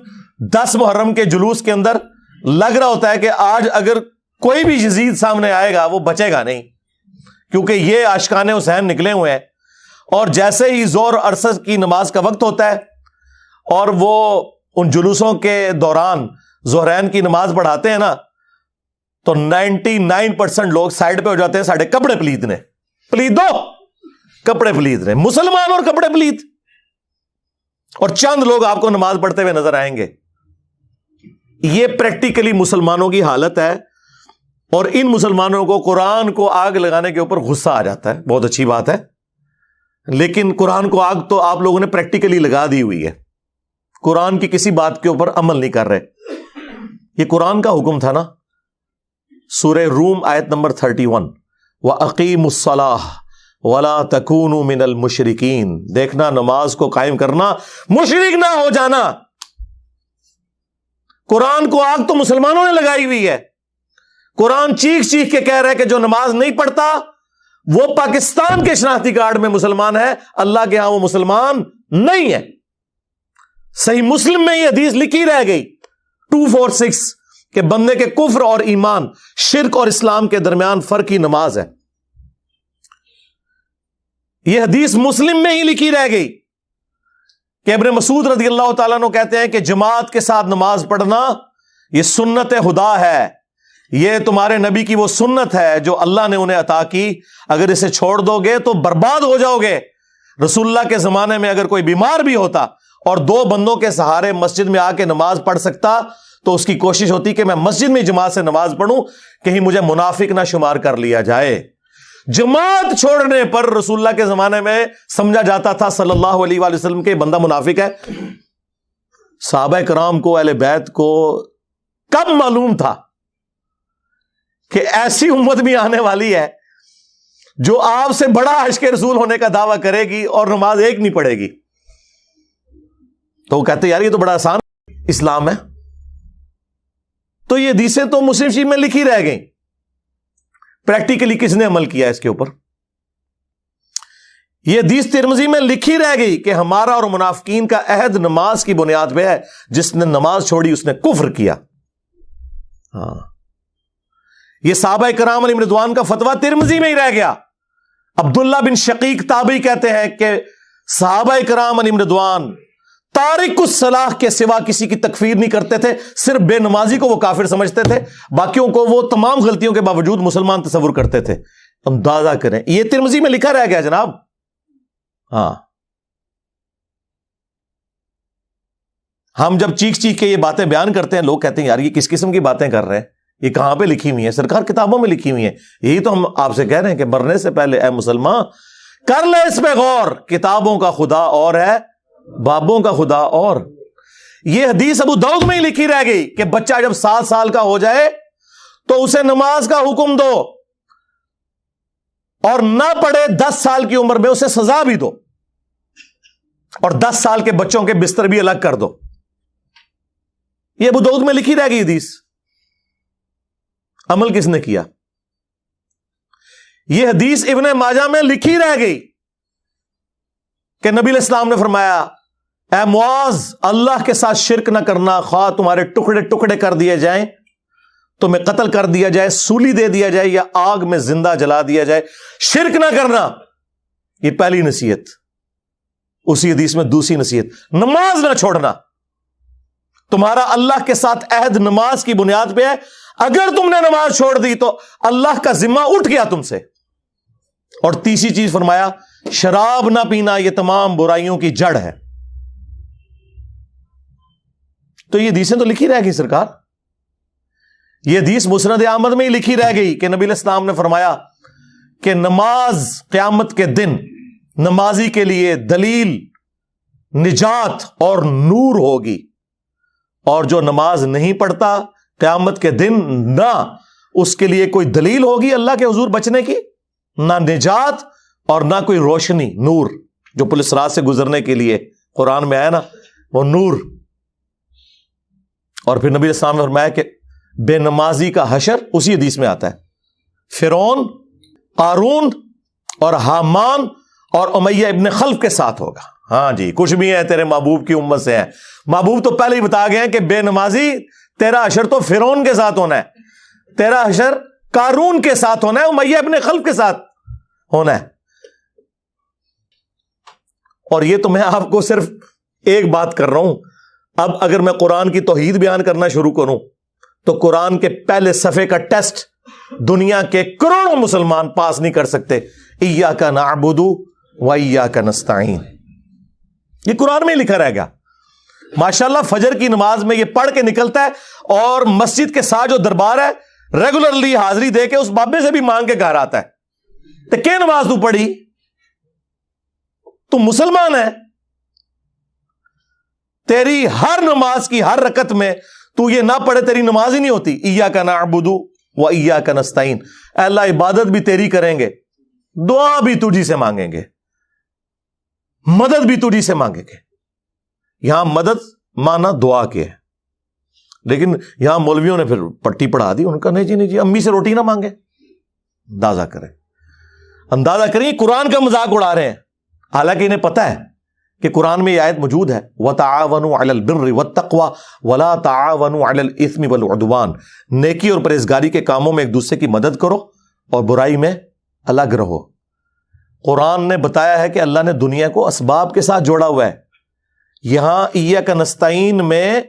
10 محرم کے جلوس کے اندر لگ رہا ہوتا ہے کہ آج اگر کوئی بھی یزید سامنے آئے گا وہ بچے گا نہیں, کیونکہ یہ عاشقان حسین نکلے ہوئے ہیں. اور جیسے ہی ظہر اور عصر کی نماز کا وقت ہوتا ہے اور وہ ان جلوسوں کے دوران ظہرین کی نماز پڑھاتے ہیں نا, تو 99% لوگ سائڈ پہ ہو جاتے ہیں. ساڑھے کپڑے پلیت نے, پلیت دو کپڑے پلیت نے, مسلمان اور کپڑے پلیت, اور چند لوگ آپ کو نماز پڑھتے ہوئے نظر آئیں گے. یہ پریکٹیکلی مسلمانوں کی حالت ہے. اور ان مسلمانوں کو قرآن کو آگ لگانے کے اوپر غصہ آ جاتا ہے. بہت اچھی بات ہے, لیکن قرآن کو آگ تو آپ لوگوں نے پریکٹیکلی لگا دی ہوئی ہے. قرآن کی کسی بات کے اوپر عمل نہیں کر رہے. یہ قرآن کا حکم تھا نا. سورہ روم آیت نمبر 31, وَأَقِيمُوا الصَّلَاةَ وَلَا تَكُونُوا مِنَ الْمُشْرِكِينَ. دیکھنا, نماز کو قائم کرنا, مشرک نہ ہو جانا. قرآن کو آگ تو مسلمانوں نے لگائی ہوئی ہے. قرآن چیخ چیخ کے کہہ رہا ہے کہ جو نماز نہیں پڑھتا وہ پاکستان کے شناختی کارڈ میں مسلمان ہے, اللہ کے ہاں وہ مسلمان نہیں ہے. صحیح مسلم میں یہ حدیث لکھی رہ گئی 246 کہ بندے کے کفر اور ایمان, شرک اور اسلام کے درمیان فرق ہی نماز ہے. یہ حدیث مسلم میں ہی لکھی رہ گئی کہ ابن مسعود رضی اللہ تعالیٰ عنہ کہتے ہیں کہ جماعت کے ساتھ نماز پڑھنا یہ سنت خدا ہے, یہ تمہارے نبی کی وہ سنت ہے جو اللہ نے انہیں عطا کی. اگر اسے چھوڑ دو گے تو برباد ہو جاؤ گے. رسول اللہ کے زمانے میں اگر کوئی بیمار بھی ہوتا اور 2 بندوں کے سہارے مسجد میں آ کے نماز پڑھ سکتا تو اس کی کوشش ہوتی کہ میں مسجد میں جماعت سے نماز پڑھوں, کہیں مجھے منافق نہ شمار کر لیا جائے. جماعت چھوڑنے پر رسول اللہ کے زمانے میں سمجھا جاتا تھا صلی اللہ علیہ وآلہ وسلم کے بندہ منافق ہے. صحابہ کرام کو, اہل بیت کو کب معلوم تھا کہ ایسی امت بھی آنے والی ہے جو آپ سے بڑا عاشق رسول ہونے کا دعویٰ کرے گی اور نماز ایک نہیں پڑھے گی. تو وہ کہتے یار یہ تو بڑا آسان اسلام ہے. تو یہ حدیثیں تو مسلم شریف میں لکھی رہ گئیں. پریکٹیکلی کس نے عمل کیا اس کے اوپر؟ یہ حدیث ترمذی میں لکھی رہ گئی کہ ہمارا اور منافقین کا عہد نماز کی بنیاد پہ ہے, جس نے نماز چھوڑی اس نے کفر کیا. ہاں, یہ صحابہ کرام علیہ رضوان کا فتویٰ ترمذی میں ہی رہ گیا. عبداللہ بن شقیق تابعی کہتے ہیں کہ صحابہ کرام علیہ رضوان تارک الصلاح کے سوا کسی کی تکفیر نہیں کرتے تھے. صرف بے نمازی کو وہ کافر سمجھتے تھے, باقیوں کو وہ تمام غلطیوں کے باوجود مسلمان تصور کرتے تھے. اندازہ کریں, یہ ترمذی میں لکھا رہ گیا جناب. ہاں, ہم جب چیخ چیخ کے یہ باتیں بیان کرتے ہیں لوگ کہتے ہیں یار یہ کس قسم کی باتیں کر رہے ہیں, یہ کہاں پہ لکھی ہوئی ہیں؟ سرکار کتابوں میں لکھی ہوئی ہیں. یہی تو ہم آپ سے کہہ رہے ہیں کہ مرنے سے پہلے اے مسلمان کر لے اس پہ غور. کتابوں کا خدا اور ہے, بابوں کا خدا اور. یہ حدیث ابو داؤد میں ہی لکھی رہ گئی کہ بچہ جب 7 سال کا ہو جائے تو اسے نماز کا حکم دو, اور نہ پڑھے 10 سال کی عمر میں اسے سزا بھی دو, اور 10 سال کے بچوں کے بستر بھی الگ کر دو. یہ ابو داؤد میں لکھی رہ گئی حدیث. عمل کس نے کیا؟ یہ حدیث ابن ماجہ میں لکھی رہ گئی کہ نبی علیہ السلام نے فرمایا اے معاذ, اللہ کے ساتھ شرک نہ کرنا, خواہ تمہارے ٹکڑے ٹکڑے کر دیے جائیں, تمہیں قتل کر دیا جائے, سولی دے دیا جائے, یا آگ میں زندہ جلا دیا جائے, شرک نہ کرنا. یہ پہلی نصیحت. اسی حدیث میں دوسری نصیحت, نماز نہ چھوڑنا. تمہارا اللہ کے ساتھ عہد نماز کی بنیاد پہ ہے, اگر تم نے نماز چھوڑ دی تو اللہ کا ذمہ اٹھ گیا تم سے. اور تیسری چیز فرمایا شراب نہ پینا, یہ تمام برائیوں کی جڑ ہے. تو یہ حدیثیں تو لکھی رہ گئی سرکار. یہ حدیث مسند احمد میں ہی لکھی رہ گئی کہ نبی علیہ السلام نے فرمایا کہ نماز قیامت کے دن نمازی کے لیے دلیل, نجات اور نور ہوگی, اور جو نماز نہیں پڑھتا قیامت کے دن نہ اس کے لیے کوئی دلیل ہوگی اللہ کے حضور بچنے کی, نہ نجات اور نہ کوئی روشنی, نور جو پولیس رات سے گزرنے کے لیے قرآن میں آیا نا, وہ نور. اور پھر نبی علیہ السلام نے فرمایا کہ بے نمازی کا حشر, اسی حدیث میں آتا ہے, فرعون، قارون اور حامان اور امیہ ابن خلف کے ساتھ ہوگا. ہاں جی، کچھ بھی ہے تیرے محبوب کی امت سے ہے. محبوب تو پہلے ہی بتا گئے ہیں کہ بے نمازی تیرا حشر تو فرعون کے ساتھ ہونا ہے، تیرا حشر قارون کے ساتھ ہونا ہے، امیہ ابن خلف کے ساتھ ہونا ہے. اور یہ تو میں آپ کو صرف ایک بات کر رہا ہوں. اب اگر میں قرآن کی توحید بیان کرنا شروع کروں تو قرآن کے پہلے صفحے کا ٹیسٹ دنیا کے کروڑوں مسلمان پاس نہیں کر سکتے. ایاک نعبد و ایاک نستعین، یہ قرآن میں لکھا رہے گا. ماشاءاللہ فجر کی نماز میں یہ پڑھ کے نکلتا ہے اور مسجد کے ساتھ جو دربار ہے ریگولرلی حاضری دے کے اس بابے سے بھی مانگ کے گھر آتا ہے. تو کیا نماز تو پڑھی؟ تو مسلمان ہے، تیری ہر نماز کی ہر رکعت میں تو یہ نہ پڑھے تیری نماز ہی نہیں ہوتی. ایاک نعبد و ایاک نستعین، اے اللہ عبادت بھی تیری کریں گے، دعا بھی تجھی سے مانگیں گے، مدد بھی تجھی سے مانگیں گے. یہاں مدد مانا دعا کے ہے، لیکن یہاں مولویوں نے پھر پٹی پڑھا دی. ان کا نہیں جی امی سے روٹی نہ مانگے. اندازہ کریں قرآن کا مذاق اڑا رہے ہیں، حالانکہ انہیں پتہ ہے کہ قرآن میں یہ آیت موجود ہے وَتَعَاوَنُوا عَلَى الْبِرِّ وَالتَّقْوَى وَلَا تَعَاوَنُوا عَلَى الْإِثْمِ وَالْعُدْوَانِ، نیکی اور پرہیزگاری کے کاموں میں ایک دوسرے کی مدد کرو اور برائی میں الگ رہو. قرآن نے بتایا ہے کہ اللہ نے دنیا کو اسباب کے ساتھ جوڑا ہوا ہے. یہاں ایاک نستعین میں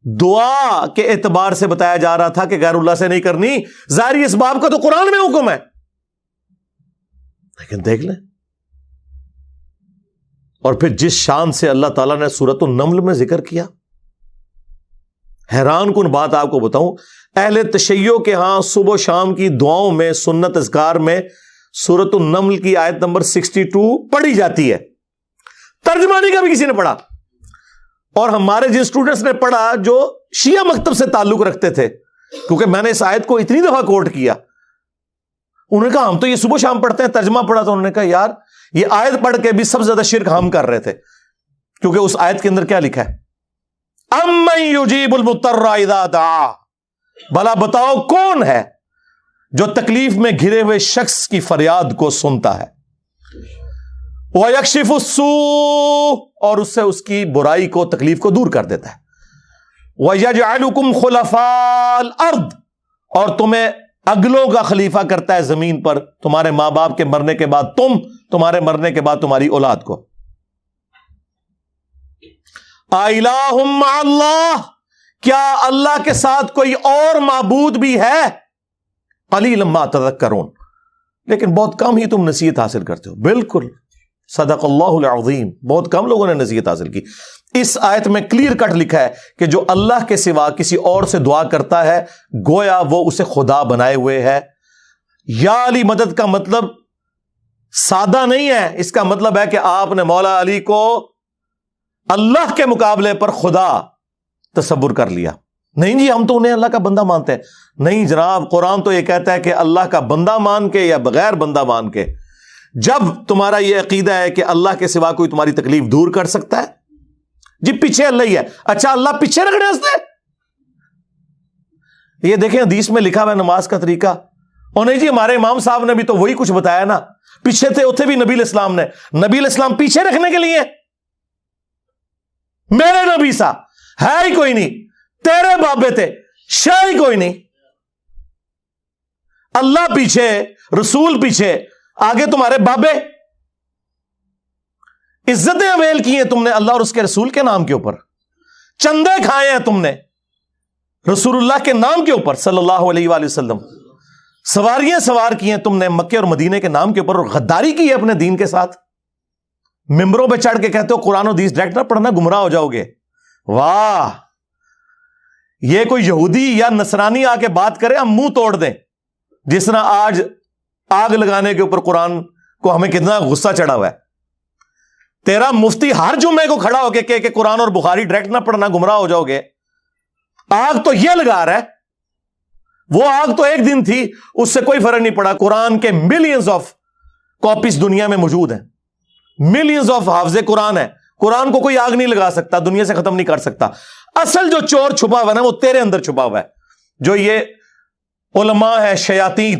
دعا کے اعتبار سے بتایا جا رہا تھا کہ غیر اللہ سے نہیں کرنی. ظاہری اسباب کا تو قرآن میں حکم ہے، لیکن دیکھ لیں. اور پھر جس شان سے اللہ تعالیٰ نے سورۃ النمل میں ذکر کیا، حیران کن بات آپ کو بتاؤں، اہل تشیع کے ہاں صبح و شام کی دعاؤں میں سنت اذکار میں سورۃ النمل کی آیت نمبر 62 پڑھی جاتی ہے. ترجمہ نہیں کبھی کسی نے پڑھا. اور ہمارے جن اسٹوڈنٹس نے پڑھا جو شیعہ مکتب سے تعلق رکھتے تھے، کیونکہ میں نے اس آیت کو اتنی دفعہ کوٹ کیا، انہوں نے کہا ہم تو یہ صبح شام پڑھتے ہیں، ترجمہ پڑھا تو انہوں نے کہا یار یہ آیت پڑھ کے بھی سب سے زیادہ شرک ہم کر رہے تھے، کیونکہ اس آیت کے اندر کیا لکھا ہے؟ اَمَّن يُجِيبُ الْمُضْطَرَّ إِذَا دَعَاهُ، بھلا بتاؤ کون ہے جو تکلیف میں گھرے ہوئے شخص کی فریاد کو سنتا ہے، وَيَكْشِفُ السُّوءَ، اور اس سے اس کی برائی کو تکلیف کو دور کر دیتا ہے، وَيَجْعَلُكُمْ خُلَفَاءَ الْأَرْضِ، اور تمہیں اگلوں کا خلیفہ کرتا ہے زمین پر، تمہارے ماں باپ کے مرنے کے بعد تمہارے مرنے کے بعد تمہاری اولاد کو. اِلَٰهٌ مَّعَ اللَّهِ، کیا اللہ کے ساتھ کوئی اور معبود بھی ہے؟ قَلِيلًا مَّا تَذَكَّرُونَ، لیکن بہت کم ہی تم نصیحت حاصل کرتے ہو. بالکل صدق اللہ العظیم، بہت کم لوگوں نے نصیحت حاصل کی. اس آیت میں کلیئر کٹ لکھا ہے کہ جو اللہ کے سوا کسی اور سے دعا کرتا ہے گویا وہ اسے خدا بنائے ہوئے ہے. یا علی مدد کا مطلب سادہ نہیں ہے، اس کا مطلب ہے کہ آپ نے مولا علی کو اللہ کے مقابلے پر خدا تصور کر لیا. نہیں جی ہم تو انہیں اللہ کا بندہ مانتے ہیں. نہیں جناب، قرآن تو یہ کہتا ہے کہ اللہ کا بندہ مان کے یا بغیر بندہ مان کے. جب تمہارا یہ عقیدہ ہے کہ اللہ کے سوا کوئی تمہاری تکلیف دور کر سکتا ہے، جی پیچھے اللہ ہی ہے. اچھا اللہ پیچھے رکھنے ہنستے؟ یہ دیکھیں حدیث میں لکھا ہوا ہے نماز کا طریقہ. اور نہیں جی ہمارے امام صاحب نے بھی تو وہی کچھ بتایا نا، پیچھے تھے اتنے بھی نبی علیہ السلام نے. نبی علیہ السلام پیچھے رکھنے کے لیے؟ میرے نبی سا ہے ہی کوئی نہیں، تیرے بابے تھے شاہ ہی کوئی نہیں. اللہ پیچھے، رسول پیچھے، آگے تمہارے بابے. عزتیں اویل کی ہیں تم نے اللہ اور اس کے رسول کے نام کے اوپر، چندے کھائے ہیں تم نے رسول اللہ کے نام کے اوپر صلی اللہ علیہ وآلہ وسلم، سواریاں سوار کی ہیں تم نے مکے اور مدینے کے نام کے اوپر، اور غداری کی ہے اپنے دین کے ساتھ. ممبروں پہ چڑھ کے کہتے ہو قرآن و حدیث ڈائریکٹ نہ پڑھنا گمراہ ہو جاؤ گے. واہ، یہ کوئی یہودی یا نصرانی آ کے بات کرے ہم منہ توڑ دیں. جس طرح آج آگ لگانے کے اوپر قرآن کو ہمیں کتنا غصہ چڑھا ہوا ہے. تیرا مفتی ہر جمعے کو کھڑا ہو کے کہ قرآن اور بخاری ڈائریکٹ نہ پڑھنا گمراہ ہو جاؤ گے. آگ تو یہ لگا رہا ہے، وہ آگ تو ایک دن تھی، اس سے کوئی فرق نہیں پڑا. قرآن کے ملینز آف کاپیز دنیا میں موجود ہیں، ملینز آف حافظ قرآن ہے. قرآن کو کوئی آگ نہیں لگا سکتا، دنیا سے ختم نہیں کر سکتا. اصل جو چور چھپا ہوا ہے وہ تیرے اندر چھپا ہوا ہے. جو یہ علماء ہے شیاطین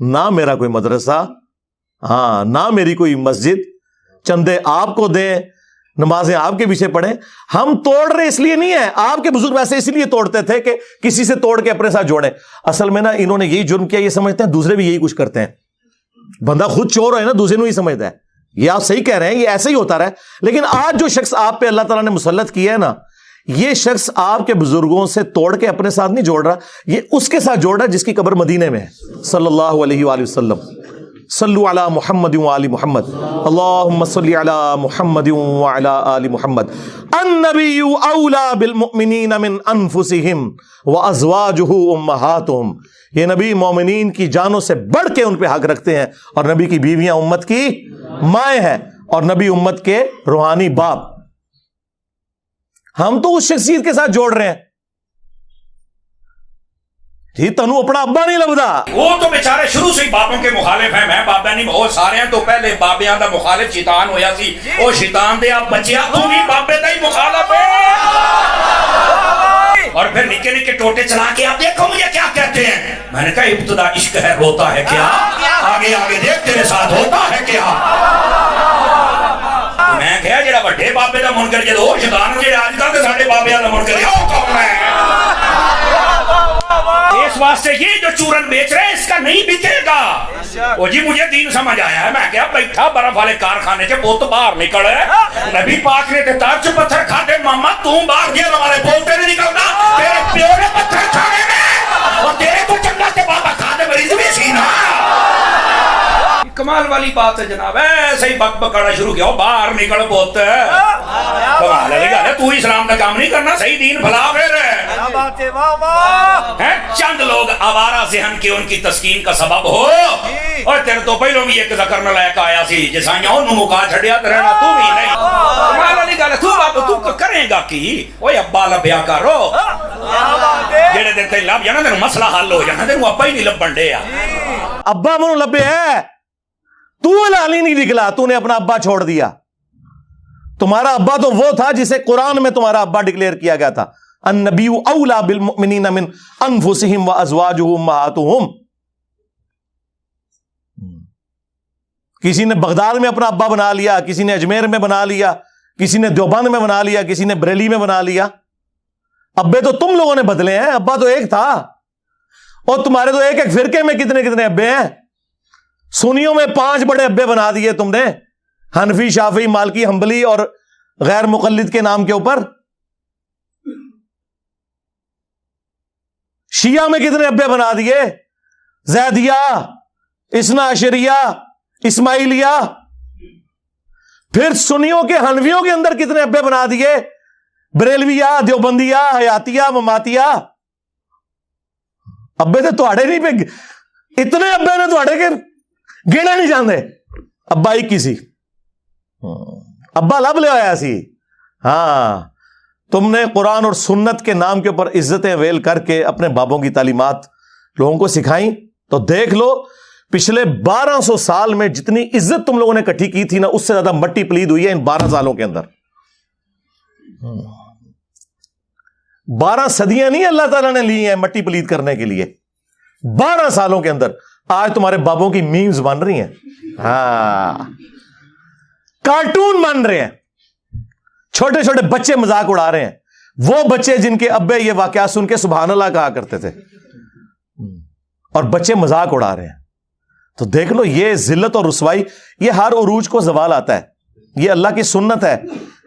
نہ میرا کوئی مدرسہ, ہاں نہ میری کوئی مسجد, چندے آپ کو دیں, نمازیں آپ کے پیچھے پڑھیں. ہم توڑ رہے اس لیے نہیں ہے, آپ کے بزرگ ویسے اس لیے توڑتے تھے کہ کسی سے توڑ کے اپنے ساتھ جوڑیں. اصل میں نا انہوں نے یہی جرم کیا, یہ سمجھتے ہیں دوسرے بھی یہی کچھ کرتے ہیں. بندہ خود چور ہے نا, دوسرے کو ہی سمجھتا ہے. یہ آپ صحیح کہہ رہے ہیں, یہ ایسے ہی ہوتا رہا. لیکن آج جو شخص آپ پہ اللہ تعالیٰ نے مسلط کیا ہے نا, یہ شخص آپ کے بزرگوں سے توڑ کے اپنے ساتھ نہیں جوڑ رہا, یہ اس کے ساتھ جوڑ رہا ہے جس کی قبر مدینے میں ہے. صلی اللہ علیہ وآلہ وسلم. صلو علی محمد وآل محمد, اللہم صلی علی محمد وعلی آل محمد. النبی اولا بالمؤمنین من انفسہم وازواجہ امہاتہم. یہ نبی مومنین کی جانوں سے بڑھ کے ان پہ حق رکھتے ہیں, اور نبی کی بیویاں امت کی مائیں ہیں, اور نبی امت کے روحانی باپ. ہم تو اس شخصیت کے ساتھ جوڑ رہے ہیں. جی تنو اپنا ابا نہیں لبدا, وہ تو بیچارے شروع سے ہی بابوں کے مخالف ہیں. میں بابا نہیں, وہ سارے ہیں تو پہلے بابیاں دا مخالف شیطان ہویا سی. او شیطان دے آپ بچیا, تو بھی بابے دا ہی مخالف ہے. اور پھر نکے نکے ٹوٹے چلا کے آپ دیکھو مجھے کیا کہتے ہیں. میں نے کہا ابتدا عشق ہے, روتا ہے کیا, آگے آگے دیکھ تیرے ساتھ ہوتا ہے کیا. میں کہا جڑا بڑے بابے دا منکر جدو شیطان جڑے آج کل کے ساڈے بابیاں دا منکر ہے, وہ کون ہے؟ اس واسطے یہ جو چورن بیچ رہے ہیں اس کا نہیں بکے گا. وہ جی مجھے دین سمجھ آیا ہے. میں کیا بیٹھا برف والے کارخانے سے بوت باہر نکل ہے, نبی پاک نے تے ترچ پتھر کھاتے, ماما تم باہر گیا ہمارے بولتے نہیں نکلتا, تیرے پیو نے پتھر کھانے میں, اور تیرے کو چنگا سے بابا کھانے مریض بھی سی نا. کمال والی بات ہے جناب. ایسے ہی بک بکڑا شروع کیا, باہر نکل بوت. کمال ہے, تو اسلام کا کام نہیں کرنا, صحیح دین بھلا پھر. چند لوگ آوارہ ذہن کے ان کی تسکین کا سبب ہو, اور تیرے تو پہلوں بھی ایک ذکر نہ لائق آیا سی جسائیاں انہوں مکا چھڑیا ترہنا تو بھی نہیں. کمال والی گالے, تو بابا تو کریں گا کی, اوہ ابا لبیا کرو. جیڑے دن تے لب جانا تینوں مسئلہ حل ہو جانا, تینوں ابا ہی نہیں لبن دے. ابا منو لبے ہے, تو لالی نہیں نکلا, تو نے اپنا ابا چھوڑ دیا. تمہارا ابا تو وہ تھا جسے قرآن میں تمہارا ابا ڈکلیئر کیا گیا تھا, النبی اولا بالمؤمنین من انفسہم وازواجہ امہاتہم. کسی نے بغداد میں اپنا ابا بنا لیا, کسی نے اجمیر میں بنا لیا, کسی نے دیوبند میں بنا لیا, کسی نے بریلی میں بنا لیا. ابے تو تم لوگوں نے بدلے ہیں, ابا تو ایک تھا. اور تمہارے تو ایک ایک فرقے میں کتنے کتنے ابے ہیں. سنیوں میں 5 بڑے ابے بنا دیے تم نے, حنفی, شافعی, مالکی, حنبلی اور غیر مقلد کے نام کے اوپر. شیعہ میں کتنے ابے بنا دیے, زیدیہ, اثنا عشریہ, اسماعیلیہ. پھر سنیوں کے حنفیوں کے اندر کتنے ابے بنا دیے, بریلویہ, دیوبندیہ, حیاتیہ, مماتیہ. ابے تو تواڑے نہیں پہ, اتنے ابے نے تواڑے کے گیڑے نہیں جاندے. ابا ہی کسی ابا لب لے آیا سی. ہاں, تم نے قرآن اور سنت کے نام کے اوپر عزتیں ویل کر کے اپنے بابوں کی تعلیمات لوگوں کو سکھائیں. تو دیکھ لو پچھلے 1200 سال میں جتنی عزت تم لوگوں نے اکٹھی کی تھی نا, اس سے زیادہ مٹی پلید ہوئی ہے ان 12 سالوں کے اندر. 12 صدیاں نہیں اللہ تعالیٰ نے لی ہیں مٹی پلید کرنے کے لیے. 12 سالوں کے اندر آج تمہارے بابوں کی میمز بن رہی ہیں, ہاں کارٹون بن رہے ہیں, چھوٹے چھوٹے بچے مذاق اڑا رہے ہیں. وہ بچے جن کے ابے یہ واقعات سن کے سبحان اللہ کہا کرتے تھے, اور بچے مذاق اڑا رہے ہیں. تو دیکھ لو یہ ذلت اور رسوائی, یہ ہر عروج کو زوال آتا ہے. یہ اللہ کی سنت ہے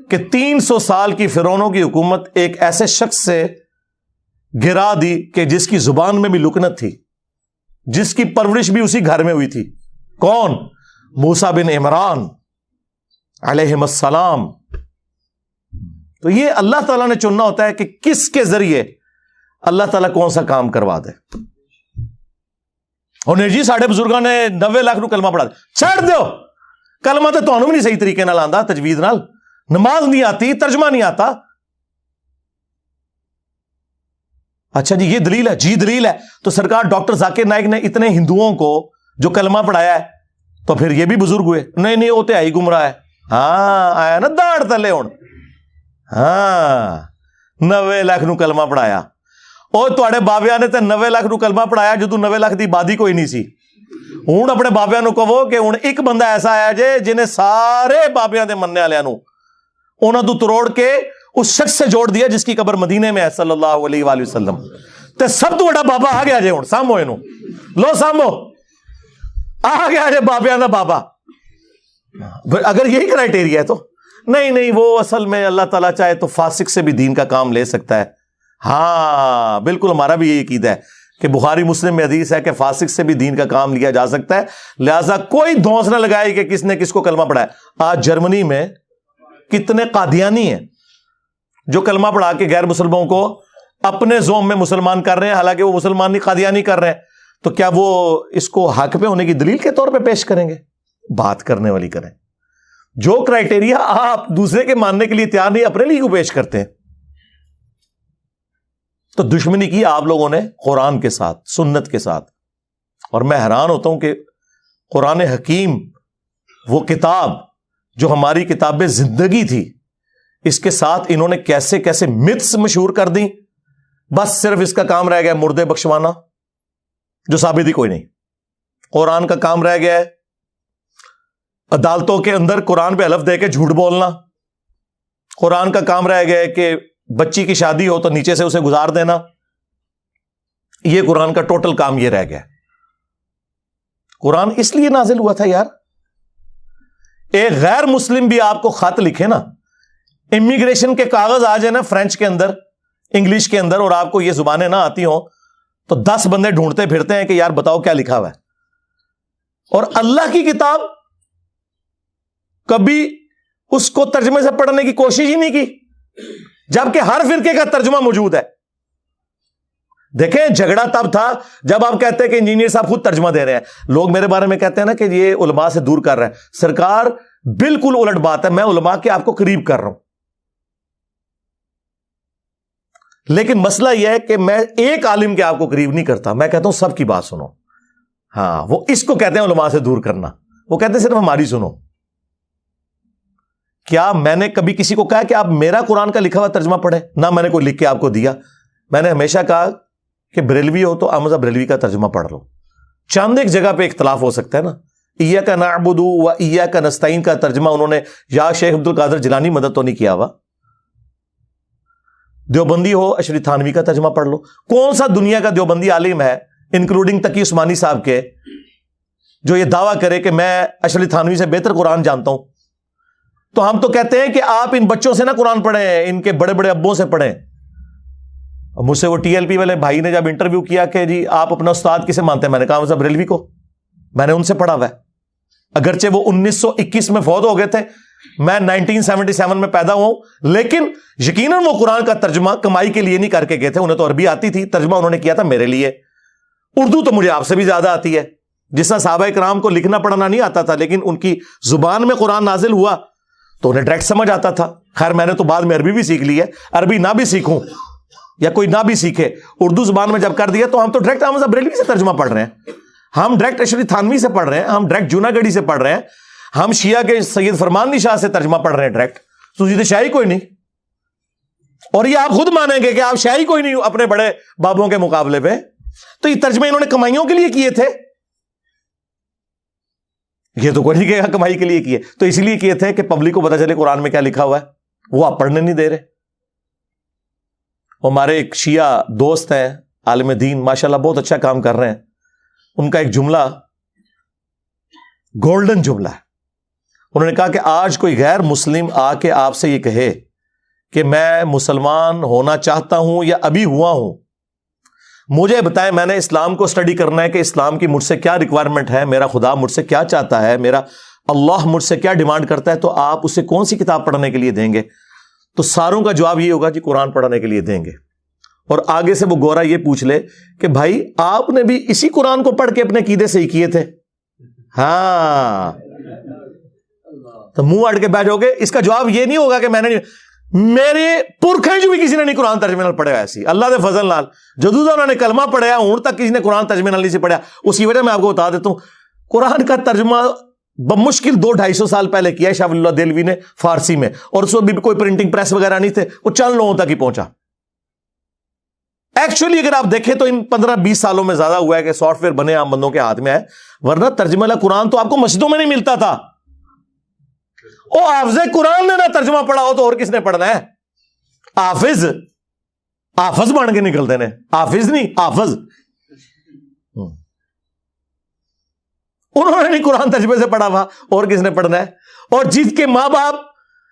کہ 300 سال کی فرعونوں کی حکومت ایک ایسے شخص سے گرا دی کہ جس کی زبان میں بھی لکنت تھی, جس کی پرورش بھی اسی گھر میں ہوئی تھی. کون؟ موسیٰ بن عمران علیہ السلام. تو یہ اللہ تعالیٰ نے چننا ہوتا ہے کہ کس کے ذریعے اللہ تعالیٰ کون سا کام کروا دے. اور جی ساڑھے بزرگاں نے 90 لاکھ نو کلمہ پڑھا دے, چھڑ دیو کلمہ تو تانوں بھی نہیں صحیح طریقے نال آندا, تجوید نال, نماز نہیں آتی, ترجمہ نہیں آتا. اچھا جی یہ دلیل ہے, جی دلیل ہے. تو سرکار ڈاکٹر ذاکر نائک نے اتنے ہندوؤں کو جو کلمہ پڑھایا ہے, تو پھر یہ بھی بزرگ ہوئے؟ نہیں وہ تو ہی گمراہ ہے. ہاں آیا نا داڑ تلے ہون. ہاں 90 لاکھ نو کلمہ پڑھایا. اور تواڈے بابیاں نے تے 90 لاکھ نو کلمہ پڑھایا جدوں 90 لاکھ دی آبادی کوئی نہیں سی. ہوں اپنے بابیاں نو کہو کہ ہوں ایک بندہ ایسا ہے جے جنہیں سارے بابیاں دے مننے والے نو انہاں تو تروڑ کے اس شخص سے جوڑ دیا جس کی قبر مدینے میں ہے صلی اللہ علیہ وآلہ وسلم. تے سب تو بڑا بابا آ گیا جے ہوں سامو اینو لو سامو آ گیا جے بابیاں دا بابا. اگر یہی کرائٹیریا ہے تو نہیں وہ اصل میں اللہ تعالیٰ چاہے تو فاسق سے بھی دین کا کام لے سکتا ہے. ہاں بالکل ہمارا بھی یہی عقیدہ ہے کہ بخاری مسلم میں حدیث ہے کہ فاسق سے بھی دین کا کام لیا جا سکتا ہے. لہذا کوئی دھونس نہ لگائے کہ کس نے کس کو کلمہ پڑھا ہے. آج جرمنی میں کتنے قادیانی ہیں جو کلمہ پڑھا کے غیر مسلموں کو اپنے زوم میں مسلمان کر رہے ہیں، حالانکہ وہ مسلمان نہیں قادیانی کر رہے ہیں. تو کیا وہ اس کو حق پہ ہونے کی دلیل کے طور پہ پیش کریں گے؟ بات کرنے والی کریں. جو کرائٹیریا آپ دوسرے کے ماننے کے لیے تیار نہیں اپنے لیے کیوں پیش کرتے ہیں؟ تو دشمنی کی آپ لوگوں نے قرآن کے ساتھ، سنت کے ساتھ. اور میں حیران ہوتا ہوں کہ قرآن حکیم وہ کتاب جو ہماری کتاب زندگی تھی، اس کے ساتھ انہوں نے کیسے کیسے متس مشہور کر دیں. بس صرف اس کا کام رہ گیا مردے بخشوانا جو ثابت ہی کوئی نہیں. قرآن کا کام رہ گیا ہے عدالتوں کے اندر قرآن پہ حلف دے کے جھوٹ بولنا. قرآن کا کام رہ گیا ہے کہ بچی کی شادی ہو تو نیچے سے اسے گزار دینا. یہ قرآن کا ٹوٹل کام یہ رہ گیا. قرآن اس لیے نازل ہوا تھا یار، ایک غیر مسلم بھی آپ کو خط لکھے نا، امیگریشن کے کاغذ آ جائے نا فرینچ کے اندر، انگلش کے اندر، اور آپ کو یہ زبانیں نہ آتی ہوں تو 10 بندے ڈھونڈتے پھرتے ہیں کہ یار بتاؤ کیا لکھا ہوا ہے. اور اللہ کی کتاب کبھی اس کو ترجمے سے پڑھنے کی کوشش ہی نہیں کی، جبکہ ہر فرقے کا ترجمہ موجود ہے. دیکھیں جھگڑا تب تھا جب آپ کہتے ہیں کہ انجینئر صاحب خود ترجمہ دے رہے ہیں. لوگ میرے بارے میں کہتے ہیں نا کہ یہ علماء سے دور کر رہا ہے. سرکار بالکل الٹ بات ہے، میں علماء کے آپ کو قریب کر رہا ہوں. لیکن مسئلہ یہ ہے کہ میں ایک عالم کے آپ کو قریب نہیں کرتا، میں کہتا ہوں سب کی بات سنو. ہاں وہ اس کو کہتے ہیں علماء سے دور کرنا. وہ کہتے ہیں صرف ہماری سنو. کیا میں نے کبھی کسی کو کہا کہ آپ میرا قرآن کا لکھا ہوا ترجمہ پڑھیں؟ نہ میں نے کوئی لکھ کے آپ کو دیا. میں نے ہمیشہ کہا کہ بریلوی ہو تو احمد بریلوی کا ترجمہ پڑھ لو. چاند ایک جگہ پہ اختلاف ہو سکتا ہے نا. ایاک نعبد و ایاک نستعین کا ترجمہ انہوں نے یا شیخ عبد القادر جیلانی مدد تو نہیں کیا ہوا. دیوبندی ہو اشری تھانوی کا ترجمہ پڑھ لو. کون سا دنیا کا دیوبندی عالم ہے انکلوڈنگ تقی عثمانی صاحب کے جو یہ دعویٰ کرے کہ میں اشری تھانوی سے بہتر قرآن جانتا ہوں؟ تو ہم تو کہتے ہیں کہ آپ ان بچوں سے نہ قرآن پڑھیں، ان کے بڑے بڑے ابوں سے پڑھیں. مجھ سے وہ ٹی ایل پی والے بھائی نے جب انٹرویو کیا کہ جی آپ اپنا استاد کسے مانتے ہیں، میں نے کہا مذہب بریلوی کو. میں نے ان سے پڑھا ہوا ہے، اگرچہ وہ 1921 میں فوت ہو گئے تھے، میں 1977 میں پیدا ہوا ہوں. لیکن یقیناً وہ قرآن کا ترجمہ کمائی کے لیے نہیں کر کے گئے تھے. انہیں تو عربی آتی تھی، ترجمہ انہوں نے کیا تھا میرے لیے. اردو تو مجھے آپ سے بھی زیادہ آتی ہے. جس طرح صحابہ کرام کو لکھنا پڑھنا نہیں آتا تھا لیکن ان کی زبان میں قرآن نازل ہوا تو انہیں ڈائریکٹ سمجھ آتا تھا. خیر میں نے تو بعد میں عربی بھی سیکھ لی ہے. عربی نہ بھی سیکھوں یا کوئی نہ بھی سیکھے، اردو زبان میں جب کر دیا تو ہم تو ڈائریکٹ احمد بریلوی سے ترجمہ پڑھ رہے ہیں، ہم ڈائریکٹ اشری تھانوی سے پڑھ رہے ہیں، ہم ڈائریکٹ جوناگڑھی سے پڑھ رہے ہیں، ہم شیعہ کے سید فرمان شاہ سے ترجمہ پڑھ رہے ہیں ڈائریکٹ. تو یہ شاعری کوئی نہیں. اور یہ آپ خود مانیں گے کہ آپ شاعری کوئی نہیں اپنے بڑے بابوں کے مقابلے پہ. تو یہ ترجمے انہوں نے کمائیوں کے لیے کیے تھے، یہ تو کوئی نہیں کہے گا کمائی کے لیے کیے. تو اس لیے کیے تھے کہ پبلک کو پتا چلے قرآن میں کیا لکھا ہوا ہے. وہ آپ پڑھنے نہیں دے رہے. ہمارے ایک شیعہ دوست ہیں عالم دین، ماشاءاللہ بہت اچھا کام کر رہے ہیں. ان کا ایک جملہ گولڈن جملہ ہے. انہوں نے کہا کہ آج کوئی غیر مسلم آ کے آپ سے یہ کہے کہ میں مسلمان ہونا چاہتا ہوں یا ابھی ہوا ہوں، مجھے بتائیں میں نے اسلام کو اسٹڈی کرنا ہے کہ اسلام کی مجھ سے کیا ریکوائرمنٹ ہے، میرا خدا مجھ سے کیا چاہتا ہے، میرا اللہ مجھ سے کیا ڈیمانڈ کرتا ہے، تو آپ اسے کون سی کتاب پڑھنے کے لیے دیں گے؟ تو ساروں کا جواب یہ ہوگا جی قرآن پڑھنے کے لیے دیں گے. اور آگے سے وہ گورا یہ پوچھ لے کہ بھائی آپ نے بھی اسی قرآن کو پڑھ کے اپنے عقیدے سے ہی کیے تھے؟ ہاں. تو منہ اڑ کے بیٹھ جاؤ گے. اس کا جواب یہ نہیں ہوگا کہ میں نے میرے پرکھیں جو بھی کسی نے نہیں قرآن ترجمے نال پڑھے. ایسی اللہ دے فضل نال جدوں انہوں نے کلمہ پڑھیا ہوں تک کسی نے قرآن ترجمے نال نہیں سے پڑھا. اس کی وجہ میں آپ کو بتا دیتا ہوں، قرآن کا ترجمہ بمشکل 200-250 سال پہلے کیا ہے شاہ ولی اللہ دہلوی نے فارسی میں، اور اس وقت بھی کوئی پرنٹنگ پریس وغیرہ نہیں تھے، وہ چند لوگوں تک ہی پہنچا. ایکچولی اگر آپ دیکھیں تو ان 15-20 سالوں میں زیادہ ہوا ہے کہ سافٹ ویئر بنے عام بندوں کے ہاتھ میں ہے، ورنہ ترجمہ قرآن تو آپ کو مسجدوں میں نہیں ملتا تھا. او حافظ قرآن نے نہ ترجمہ پڑھا ہو تو اور کس نے پڑھنا ہے؟ حافظ بن کے نکلتے ہیں، حافظ نہیں حافظ. انہوں نے نہیں قرآن ترجمے سے پڑھا ہوا، اور کس نے پڑھنا ہے؟ اور جس کے ماں باپ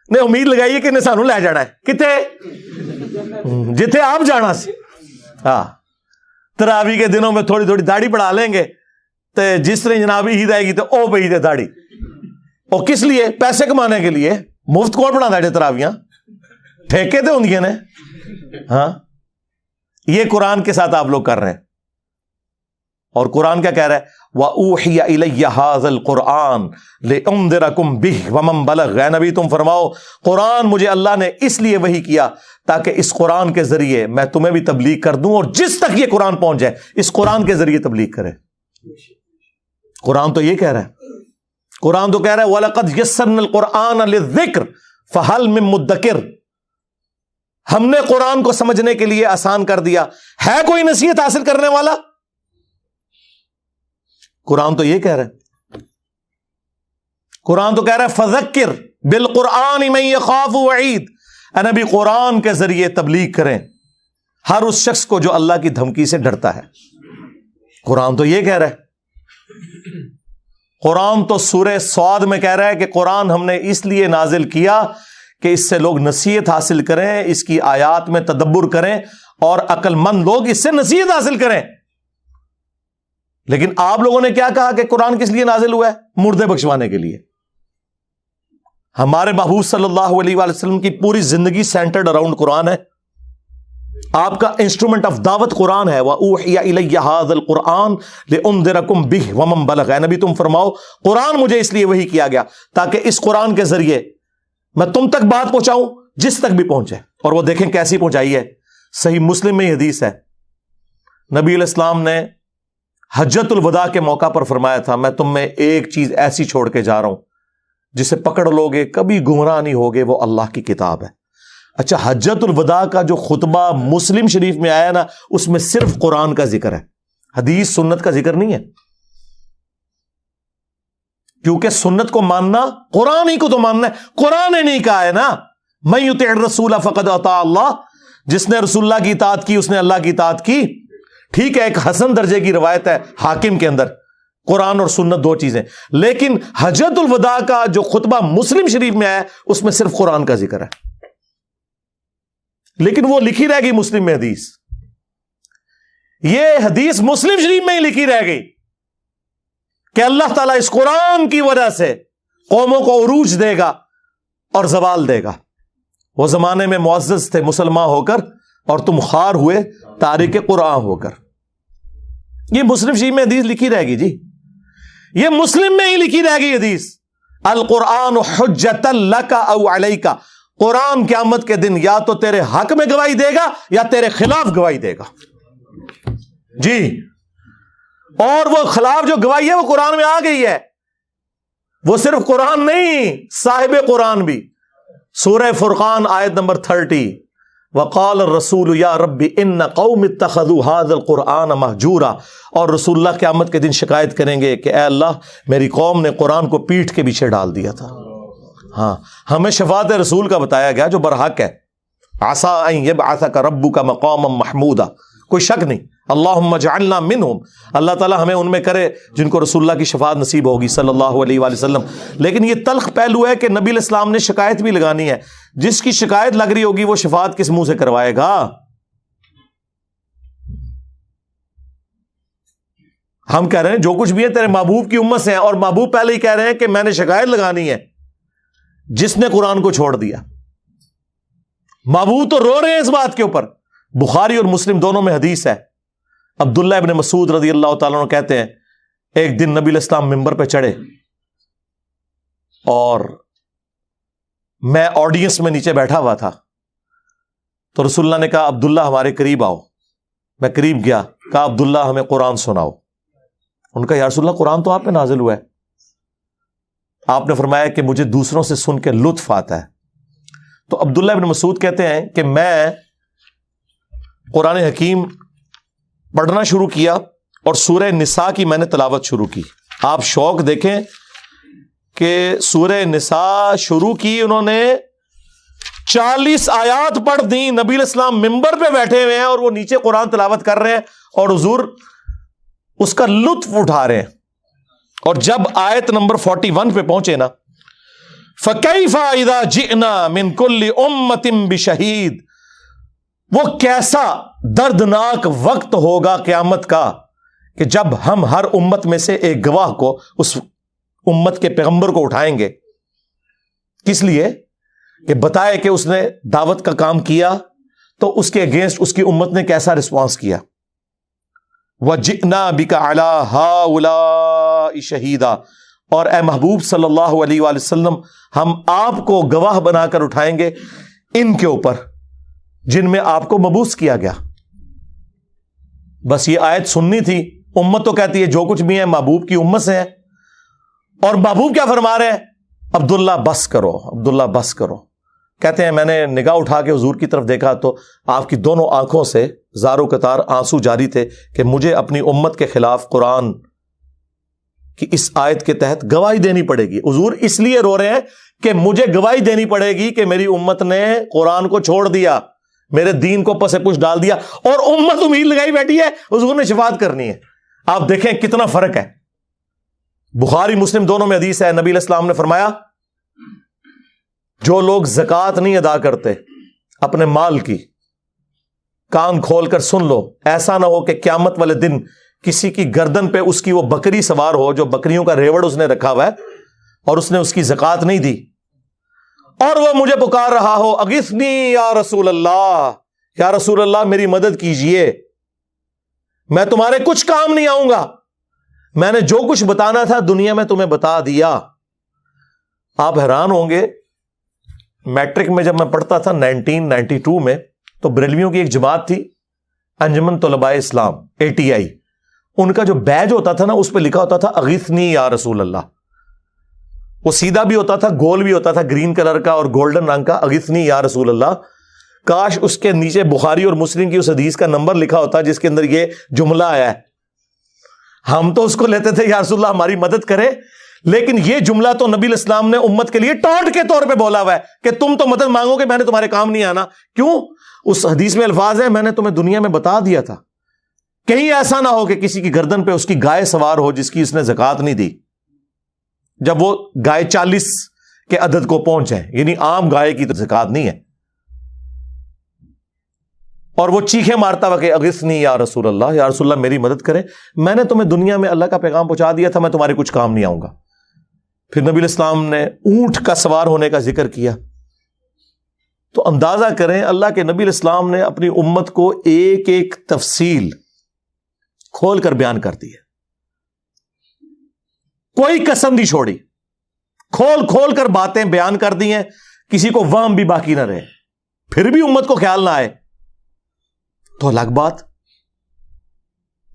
نے امید لگائی ہے کہ انہیں سانو لے جانا ہے کتے جتھے آپ جانا سی. ہاں تراوی کے دنوں میں تھوڑی تھوڑی داڑھی بڑھا لیں گے تو جس طرح جناب عید آئے گی تو او پہ عید ہے داڑھی. اور کس لیے؟ پیسے کمانے کے لیے. مفت کون بنا دے تراویاں؟ ٹھیکے تو ہوں نے. ہاں یہ قرآن کے ساتھ آپ لوگ کر رہے ہیں. اور قرآن کیا کہہ رہا ہے؟ وَأُوحِيَ إِلَيَّ هَذَا الْقُرْآنُ لِأُنذِرَكُمْ بِهِ وَمَنْ بَلَغَ. اے نبی تم فرماؤ قرآن مجھے اللہ نے اس لیے وحی کیا تاکہ اس قرآن کے ذریعے میں تمہیں بھی تبلیغ کر دوں، اور جس تک یہ قرآن پہنچ جائے اس قرآن کے ذریعے تبلیغ کرے. قرآن تو یہ کہہ رہا ہے. قرآن تو کہہ رہا ہے وَلَقَدْ يَسَّرْنَا الْقُرْآنَ لِلذِّكْرِ فَهَلْ مِن مُدَّكِرٍ. ہم نے قرآن کو سمجھنے کے لیے آسان کر دیا، ہے کوئی نصیحت حاصل کرنے والا؟ قرآن تو یہ کہہ رہا ہے. قرآن تو کہہ رہا ہے فذکر بالقرآن من یخاف وعید. اے نبی قرآن کے ذریعے تبلیغ کریں ہر اس شخص کو جو اللہ کی دھمکی سے ڈرتا ہے. قرآن تو یہ کہہ رہا ہے. قرآن تو سورہ صاد میں کہہ رہا ہے کہ قرآن ہم نے اس لیے نازل کیا کہ اس سے لوگ نصیحت حاصل کریں، اس کی آیات میں تدبر کریں اور عقل مند لوگ اس سے نصیحت حاصل کریں. لیکن آپ لوگوں نے کیا کہا کہ قرآن کس لیے نازل ہوا ہے؟ مردے بخشوانے کے لیے. ہمارے محبوب صلی اللہ علیہ وآلہ وسلم کی پوری زندگی سینٹرڈ اراؤنڈ قرآن ہے. آپ کا انسٹرومنٹ آف دعوت قرآن ہے. وَأُوحِيَ إِلَيَّ هَذَا الْقُرْآنُ لِأُنذِرَكُمْ بِهِ وَمَنْ بَلَغَ. اے نبی تم فرماؤ قرآن مجھے اس لیے وحی کیا گیا تاکہ اس قرآن کے ذریعے میں تم تک بات پہنچاؤں جس تک بھی پہنچے. اور وہ دیکھیں کیسی پہنچائی ہے. صحیح مسلم میں یہ حدیث ہے، نبی علیہ السلام نے حجت الوداع کے موقع پر فرمایا تھا میں تم میں ایک چیز ایسی چھوڑ کے جا رہا ہوں جسے پکڑ لوگے کبھی گمراہ نہیں ہوگے، وہ اللہ کی کتاب ہے. اچھا حجت الوداع کا جو خطبہ مسلم شریف میں آیا نا اس میں صرف قرآن کا ذکر ہے، حدیث سنت کا ذکر نہیں ہے. کیونکہ سنت کو ماننا قرآن ہی کو تو ماننا ہے. قرآن نے نہیں کہا ہے نا من یطع الرسول فقد اطاع اللہ، جس نے رسول اللہ کی اطاعت کی اس نے اللہ کی اطاعت کی. ٹھیک ہے ایک حسن درجے کی روایت ہے حاکم کے اندر، قرآن اور سنت دو چیزیں، لیکن حجت الوداع کا جو خطبہ مسلم شریف میں آیا اس میں صرف قرآن کا ذکر ہے. لیکن وہ لکھی رہ گئی مسلم میں حدیث، یہ حدیث مسلم شریف میں ہی لکھی رہ گئی کہ اللہ تعالیٰ اس قرآن کی وجہ سے قوموں کو عروج دے گا اور زوال دے گا. وہ زمانے میں معزز تھے مسلمان ہو کر اور تم خوار ہوئے تارک قرآن ہو کر. یہ مسلم شریف میں حدیث لکھی رہ گئی جی، یہ مسلم میں ہی لکھی رہ گئی حدیث. القرآن حجت لک او علیک. قرآن قیامت کے دن یا تو تیرے حق میں گواہی دے گا یا تیرے خلاف گواہی دے گا جی. اور وہ خلاف جو گواہی ہے وہ قرآن میں آ گئی ہے. وہ صرف قرآن نہیں، صاحب قرآن بھی. سورہ فرقان آیت نمبر 30 وقال الرسول یا رب ان قوم اتخذوا هذا القرآن مہجورا. اور رسول اللہ قیامت کے دن شکایت کریں گے کہ اے اللہ میری قوم نے قرآن کو پیٹھ کے پیچھے ڈال دیا تھا. ہاں ہمیں شفاعت رسول کا بتایا گیا جو برحق ہے. عسى ان يبعثك ربك مقاما محمودا، کوئی شک نہیں. اللہم اجعلنا منہم، اللہ تعالیٰ ہمیں ان میں کرے جن کو رسول اللہ کی شفاعت نصیب ہوگی صلی اللہ علیہ وآلہ وسلم. لیکن یہ تلخ پہلو ہے کہ نبی علیہ السلام نے شکایت بھی لگانی ہے. جس کی شکایت لگ رہی ہوگی وہ شفاعت کس منہ سے کروائے گا؟ ہم کہہ رہے ہیں جو کچھ بھی ہے تیرے محبوب کی امت سے ہے، اور محبوب پہلے ہی کہہ رہے ہیں کہ میں نے شکایت لگانی ہے جس نے قرآن کو چھوڑ دیا. محبوب تو رو رہے ہیں اس بات کے اوپر. بخاری اور مسلم دونوں میں حدیث ہے. عبداللہ ابن مسعود رضی اللہ تعالیٰ عنہ کہتے ہیں ایک دن نبی علیہ السلام ممبر پہ چڑھے اور میں آڈینس میں نیچے بیٹھا ہوا تھا. تو رسول اللہ نے کہا عبداللہ ہمارے قریب آؤ. میں قریب گیا، کہا عبداللہ ہمیں قرآن سناؤ. ان کا یا رسول اللہ قرآن تو آپ پہ نازل ہوا ہے. آپ نے فرمایا کہ مجھے دوسروں سے سن کے لطف آتا ہے. تو عبداللہ ابن مسعود کہتے ہیں کہ میں قرآن حکیم پڑھنا شروع کیا اور سورہ نساء کی میں نے تلاوت شروع کی. آپ شوق دیکھیں کہ سورہ نساء شروع کی انہوں نے 40 آیات پڑھ دی. نبی علیہ السلام ممبر پہ بیٹھے ہوئے ہیں اور وہ نیچے قرآن تلاوت کر رہے ہیں اور حضور اس کا لطف اٹھا رہے ہیں. اور جب آیت نمبر 41 پہ پہنچے نا, فَكَيْفَ إِذَا جِئْنَا مِن كُلِّ أُمَّةٍ بِشَهِيدٍ, وہ کیسا دردناک وقت ہوگا قیامت کا کہ جب ہم ہر امت میں سے ایک گواہ کو, اس امت کے پیغمبر کو اٹھائیں گے. کس لیے؟ کہ بتائے کہ اس نے دعوت کا کام کیا تو اس کے اگینسٹ اس کی امت نے کیسا رسپانس کیا. وَجِئْنَا بِكَ عَلَىٰ هَٰؤُلَاءِ شَهِيدًا, اور اے محبوب صلی اللہ علیہ وآلہ وسلم ہم آپ کو گواہ بنا کر اٹھائیں گے ان کے اوپر جن میں آپ کو مبعوث کیا گیا. بس یہ آیت سننی تھی. امت تو کہتی ہے جو کچھ بھی ہے محبوب کی امت سے ہے, اور محبوب کیا فرما رہے ہیں؟ عبداللہ بس کرو, عبداللہ بس کرو. کہتے ہیں میں نے نگاہ اٹھا کے حضور کی طرف دیکھا تو آپ کی دونوں آنکھوں سے زارو قطار آنسو جاری تھے کہ مجھے اپنی امت کے خلاف قرآن کی اس آیت کے تحت گواہی دینی پڑے گی. حضور اس لیے رو رہے ہیں کہ مجھے گواہی دینی پڑے گی کہ میری امت نے قرآن کو چھوڑ دیا, میرے دین کو پس پش ڈال دیا, اور امت امید لگائی بیٹھی ہے حضور نے شفاعت کرنی ہے. آپ دیکھیں کتنا فرق ہے. بخاری مسلم دونوں میں حدیث ہے, نبی علیہ السلام نے فرمایا جو لوگ زکوٰۃ نہیں ادا کرتے اپنے مال کی, کان کھول کر سن لو, ایسا نہ ہو کہ قیامت والے دن کسی کی گردن پہ اس کی وہ بکری سوار ہو جو بکریوں کا ریوڑ اس نے رکھا ہوا ہے اور اس نے اس کی زکوٰۃ نہیں دی, اور وہ مجھے پکار رہا ہو اغثنی یا رسول اللہ, یا رسول اللہ میری مدد کیجئے, میں تمہارے کچھ کام نہیں آؤں گا, میں نے جو کچھ بتانا تھا دنیا میں تمہیں بتا دیا. آپ حیران ہوں گے, میٹرک میں جب میں پڑھتا تھا 1992 میں, تو بریلویوں کی ایک جماعت تھی انجمن طلباء اسلام ATI, ان کا جو بیج ہوتا تھا نا اس پہ لکھا ہوتا تھا اغثنی یا رسول اللہ. وہ سیدھا بھی ہوتا تھا, گول بھی ہوتا تھا, گرین کلر کا اور گولڈن رنگ کا, اغثنی یا رسول اللہ. کاش اس کے نیچے بخاری اور مسلم کی اس حدیث کا نمبر لکھا ہوتا جس کے اندر یہ جملہ آیا ہے. ہم تو اس کو لیتے تھے یا رسول اللہ ہماری مدد کرے, لیکن یہ جملہ تو نبی علیہ السلام نے امت کے لیے ٹونٹ کے طور پہ بولا ہوا ہے کہ تم تو مدد مانگو گے, میں نے تمہارے کام نہیں آنا. کیوں؟ اس حدیث میں الفاظ ہے میں نے تمہیں دنیا میں بتا دیا تھا, کہیں ایسا نہ ہو کہ کسی کی گردن پہ اس کی گائے سوار ہو جس کی اس نے زکوٰۃ نہیں دی, جب وہ گائے 40 کے عدد کو پہنچ جائے, یعنی عام گائے کی زکوٰۃ نہیں ہے, اور وہ چیخیں مارتا ہوا کہ اغثنی یا رسول اللہ, یا رسول اللہ میری مدد کرے, میں نے تمہیں دنیا میں اللہ کا پیغام پہنچا دیا تھا, میں تمہارے کچھ کام نہیں آؤں گا. پھر نبی علیہ السلام نے اونٹ کا سوار ہونے کا ذکر کیا. تو اندازہ کریں اللہ کے نبی علیہ السلام نے اپنی امت کو ایک ایک تفصیل کھول کر بیان کر دی ہے, کوئی قسم نہیں چھوڑی, کھول کھول کر باتیں بیان کر دی ہیں, کسی کو وہم بھی باقی نہ رہے. پھر بھی امت کو خیال نہ آئے تو الگ بات.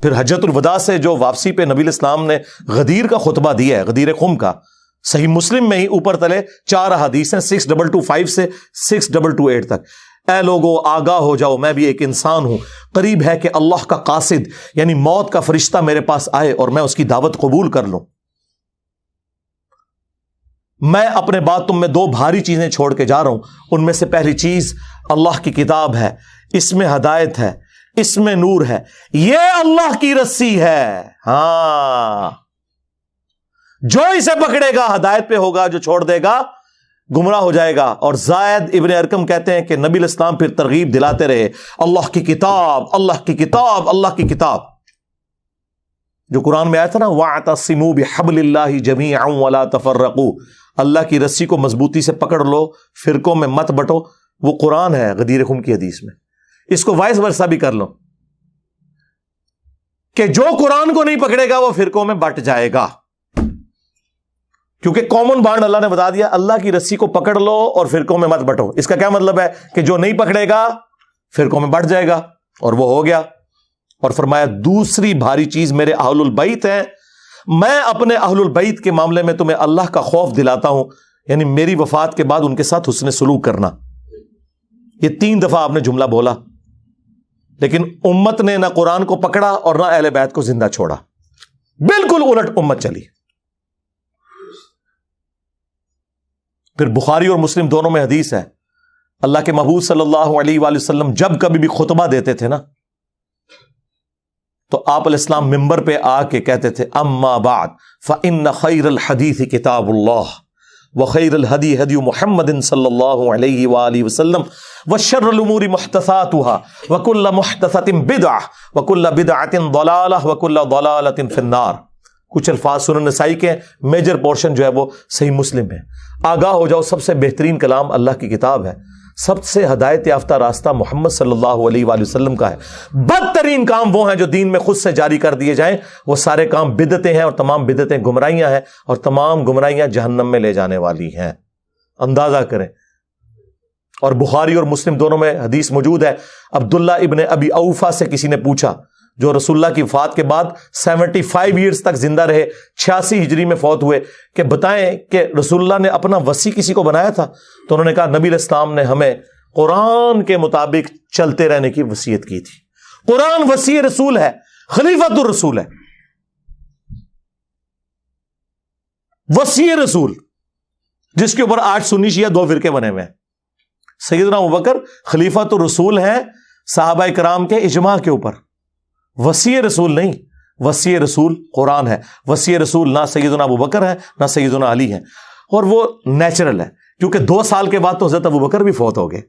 پھر حجۃ الوداع سے جو واپسی پہ نبی علیہ السلام نے غدیر کا خطبہ دیا ہے, غدیر خم کا, صحیح مسلم میں ہی اوپر تلے 4 احادیث ہیں 6225 سے 6228 تک. اے لوگو آگاہ ہو جاؤ, میں بھی ایک انسان ہوں, قریب ہے کہ اللہ کا قاصد یعنی موت کا فرشتہ میرے پاس آئے اور میں اس کی دعوت قبول کر لوں. میں اپنے بعد تم میں 2 بھاری چیزیں چھوڑ کے جا رہا ہوں, ان میں سے پہلی چیز اللہ کی کتاب ہے, اس میں ہدایت ہے, اس میں نور ہے, یہ اللہ کی رسی ہے. ہاں, جو اسے پکڑے گا ہدایت پہ ہوگا, جو چھوڑ دے گا گمراہ ہو جائے گا. اور زائد ابن ارقم کہتے ہیں کہ نبی علیہ السلام پھر ترغیب دلاتے رہے, اللہ کی کتاب, اللہ کی کتاب, اللہ کی کتاب. جو قرآن میں آیا تھا نا وَاعْتَصِمُوا بِحَبْلِ اللَّهِ جَمِيعًا وَلَا تَفَرَّقُوا, اللہ کی رسی کو مضبوطی سے پکڑ لو, فرقوں میں مت بٹو. وہ قرآن ہے غدیر خم کی حدیث میں. اس کو وائس ورثہ بھی کر لو کہ جو قرآن کو نہیں پکڑے گا وہ فرقوں میں بٹ جائے گا, کیونکہ کامن بانڈ اللہ نے بتا دیا, اللہ کی رسی کو پکڑ لو اور فرقوں میں مت بٹو. اس کا کیا مطلب ہے کہ جو نہیں پکڑے گا فرقوں میں بٹ جائے گا, اور وہ ہو گیا. اور فرمایا دوسری بھاری چیز میرے اہل البیت ہیں, میں اپنے اہل البیت کے معاملے میں تمہیں اللہ کا خوف دلاتا ہوں, یعنی میری وفات کے بعد ان کے ساتھ حسن سلوک کرنا. یہ 3 دفعہ آپ نے جملہ بولا. لیکن امت نے نہ قرآن کو پکڑا اور نہ اہل بیت کو زندہ چھوڑا، بالکل الٹ امت چلی۔ پھر بخاری اور مسلم دونوں میں حدیث ہے، اللہ کے محبوب صلی اللہ علیہ وآلہ وسلم جب کبھی بھی خطبہ دیتے تھے نا تو آپ علیہ السلام ممبر پہ آ کے کہتے تھے اما بعد فإن خیر الحدیث کتاب اللہ وخیر الہدی ہدی محمد صلی اللہ علیہ وآلہ وسلم وشر الامور محدثاتها وکل محدثۃ بدعہ وکل بدعۃ ضلالہ وکل ضلالۃ فی النار۔ کچھ الفاظ سنن نسائی کے، میجر پورشن جو ہے وہ صحیح مسلم ہے۔ آگاہ ہو جاؤ، سب سے بہترین کلام اللہ کی کتاب ہے، سب سے ہدایت یافتہ راستہ محمد صلی اللہ علیہ وآلہ وسلم کا ہے۔ بدترین کام وہ ہیں جو دین میں خود سے جاری کر دیے جائیں، وہ سارے کام بدعتیں ہیں، اور تمام بدعتیں گمراہیاں ہیں، اور تمام گمراہیاں جہنم میں لے جانے والی ہیں۔ اندازہ کریں۔ اور بخاری اور مسلم دونوں میں حدیث موجود ہے، عبداللہ ابن ابی اوفا سے کسی نے پوچھا، جو رسول اللہ کی وفات کے بعد 75 ایئرز تک زندہ رہے، 86 ہجری میں فوت ہوئے، کہ بتائیں کہ رسول اللہ نے اپنا وصی کسی کو بنایا تھا؟ تو انہوں نے کہا نبی علیہ السلام نے ہمیں قرآن کے مطابق چلتے رہنے کی وصیت کی تھی۔ قرآن وصی رسول ہے، خلیفۃ الرسول ہے، وصی رسول، جس کے اوپر آج سنی شیعہ دو فرقے بنے ہوئے ہیں۔ سیدنا ابوبکر خلیفۃ الرسول ہیں صحابہ کرام کے اجماع کے اوپر، وصی رسول نہیں، وصی رسول قرآن ہے۔ وصی رسول نہ سیدنا ابوبکر ہے نہ سیدنا علی ہے، اور وہ نیچرل ہے، کیونکہ 2 سال کے بعد تو حضرت ابوبکر بھی فوت ہو گئے،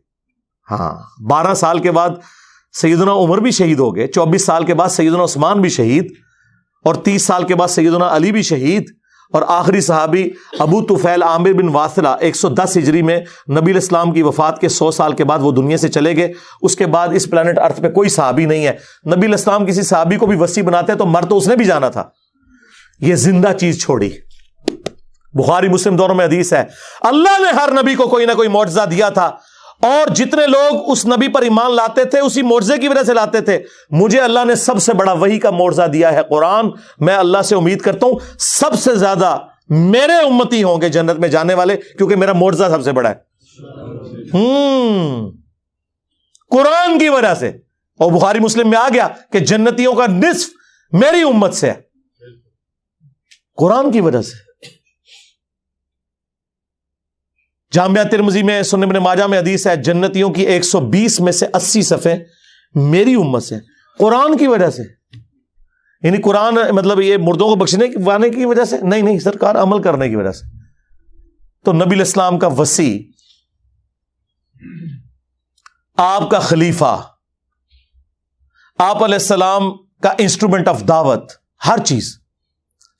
ہاں 12 سال کے بعد سیدنا عمر بھی شہید ہو گئے، 24 سال کے بعد سیدنا عثمان بھی شہید، اور 30 سال کے بعد سیدنا علی بھی شہید، اور آخری صحابی ابو طفیل عامر بن واثلہ 110 ہجری میں نبی علیہ السلام کی وفات کے 100 سال کے بعد وہ دنیا سے چلے گئے۔ اس کے بعد اس پلانٹ ارتھ پہ کوئی صحابی نہیں ہے۔ نبی علیہ السلام کسی صحابی کو بھی وصی بناتے تو مر تو اس نے بھی جانا تھا، یہ زندہ چیز چھوڑی۔ بخاری مسلم دونوں میں حدیث ہے، اللہ نے ہر نبی کو کوئی نہ کوئی معجزہ دیا تھا، اور جتنے لوگ اس نبی پر ایمان لاتے تھے اسی معجزے کی وجہ سے لاتے تھے۔ مجھے اللہ نے سب سے بڑا وحی کا معجزہ دیا ہے قرآن۔ میں اللہ سے امید کرتا ہوں سب سے زیادہ میرے امتی ہوں گے جنت میں جانے والے، کیونکہ میرا معجزہ سب سے بڑا ہے قرآن کی وجہ سے۔ اور بخاری مسلم میں آ گیا کہ جنتیوں کا نصف میری امت سے ہے، قرآن کی وجہ سے۔ جامعہ ترمذی میں، سنن ابن ماجہ میں حدیث ہے، جنتیوں کی 120 میں سے 80 صفحے میری امت سے، قرآن کی وجہ سے۔ یعنی قرآن مطلب یہ مردوں کو بخشنے کی وجہ سے نہیں، سرکار عمل کرنے کی وجہ سے۔ تو نبی علیہ السلام کا وصی، آپ کا خلیفہ، آپ علیہ السلام کا انسٹرومنٹ آف دعوت، ہر چیز۔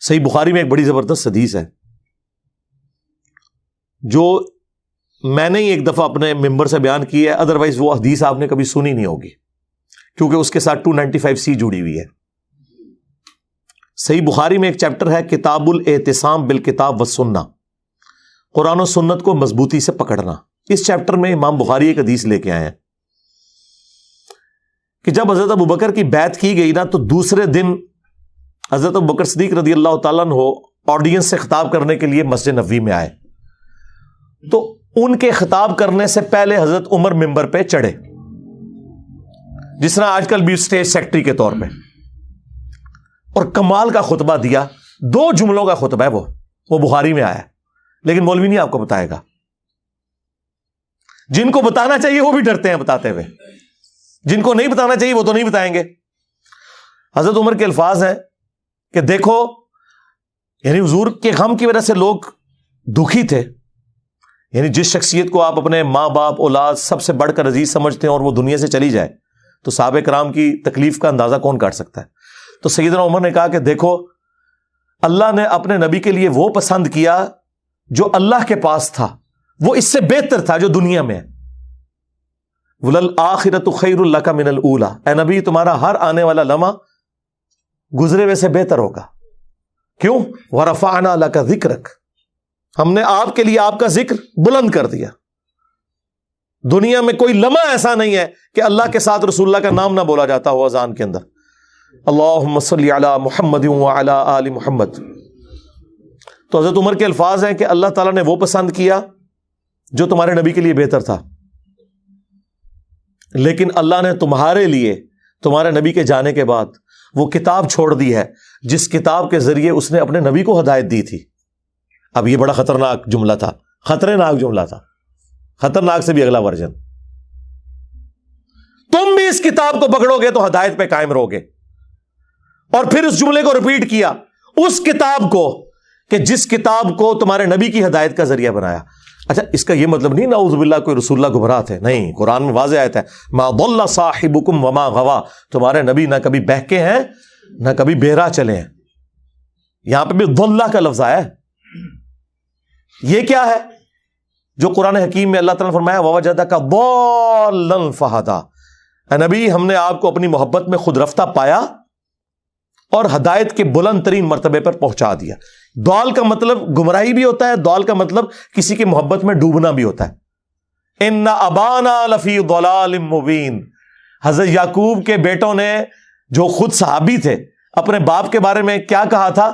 صحیح بخاری میں ایک بڑی زبردست حدیث ہے جو میں نے ہی ایک دفعہ اپنے ممبر سے بیان کی ہے، ادروائز وہ حدیث آپ نے کبھی سنی نہیں ہوگی، کیونکہ اس کے ساتھ 295C جڑی ہوئی ہے۔ صحیح بخاری میں ایک چیپٹر ہے کتاب الاعتصام بالکتاب والسنہ، قرآن و سنت کو مضبوطی سے پکڑنا۔ اس چیپٹر میں امام بخاری ایک حدیث لے کے آئے ہیں کہ جب حضرت ابوبکر کی بیعت کی گئی نا تو دوسرے دن حضرت ابوبکر صدیق رضی اللہ تعالیٰ عنہ آڈینس سے خطاب کرنے کے لیے مسجد نبوی میں آئے، تو ان کے خطاب کرنے سے پہلے حضرت عمر ممبر پہ چڑھے، جس طرح آج کل بھی اسٹیج سیکٹری کے طور پہ، اور کمال کا خطبہ دیا۔ 2 جملوں کا خطبہ ہے وہ بخاری میں آیا ہے، لیکن مولوی نہیں آپ کو بتائے گا، جن کو بتانا چاہیے وہ بھی ڈرتے ہیں بتاتے ہوئے، جن کو نہیں بتانا چاہیے وہ تو نہیں بتائیں گے۔ حضرت عمر کے الفاظ ہیں کہ دیکھو، یعنی حضور کے غم کی وجہ سے لوگ دکھی تھے، یعنی جس شخصیت کو آپ اپنے ماں باپ اولاد سب سے بڑھ کر عزیز سمجھتے ہیں اور وہ دنیا سے چلی جائے تو صحابہ کرام کی تکلیف کا اندازہ کون کاٹ سکتا ہے۔ تو سیدنا عمر نے کہا کہ دیکھو، اللہ نے اپنے نبی کے لیے وہ پسند کیا جو اللہ کے پاس تھا، وہ اس سے بہتر تھا جو دنیا میں ہے۔ وَلَلْآخِرَةُ خَيْرٌ لَكَ مِنَ الْأُولَىٰ، اے نبی تمہارا ہر آنے والا لمحہ گزرے ہوئے سے بہتر ہوگا۔ کیوں؟ وَرَفَعْنَا لَكَ ذِكْرَكَ، ہم نے آپ کے لیے آپ کا ذکر بلند کر دیا۔ دنیا میں کوئی لمحہ ایسا نہیں ہے کہ اللہ کے ساتھ رسول اللہ کا نام نہ بولا جاتا ہو اذان کے اندر، اللہم صلی علی محمد وعلی آل محمد۔ تو حضرت عمر کے الفاظ ہیں کہ اللہ تعالیٰ نے وہ پسند کیا جو تمہارے نبی کے لیے بہتر تھا، لیکن اللہ نے تمہارے لیے تمہارے نبی کے جانے کے بعد وہ کتاب چھوڑ دی ہے جس کتاب کے ذریعے اس نے اپنے نبی کو ہدایت دی تھی. اب یہ بڑا خطرناک جملہ تھا, خطرناک جملہ تھا, خطرناک سے بھی اگلا ورژن. تم بھی اس کتاب کو پکڑو گے تو ہدایت پہ قائم رہو گے. اور پھر اس جملے کو ریپیٹ کیا, اس کتاب کو کہ جس کتاب کو تمہارے نبی کی ہدایت کا ذریعہ بنایا. اچھا, اس کا یہ مطلب نہیں نعوذ باللہ کوئی رسول اللہ گمراہ تھے, نہیں. قرآن میں واضح آیت ہے ما ضل صاحبکم وما غوا, تمہارے نبی نہ کبھی بہکے ہیں نہ کبھی بہرا چلے ہیں. یہاں پہ بھی ضلہ کا لفظ آیا ہے. یہ کیا ہے جو قرآن حکیم میں اللہ تعالیٰ نے فرمایا ووجدک ضالا فہدی, اے نبی ہم نے آپ کو اپنی محبت میں خود رفتہ پایا اور ہدایت کے بلند ترین مرتبے پر پہنچا دیا. ضال کا مطلب گمراہی بھی ہوتا ہے, ضال کا مطلب کسی کی محبت میں ڈوبنا بھی ہوتا ہے. ان ابانا لفی ضلال مبین, حضرت یعقوب کے بیٹوں نے جو خود صحابی تھے اپنے باپ کے بارے میں کیا کہا تھا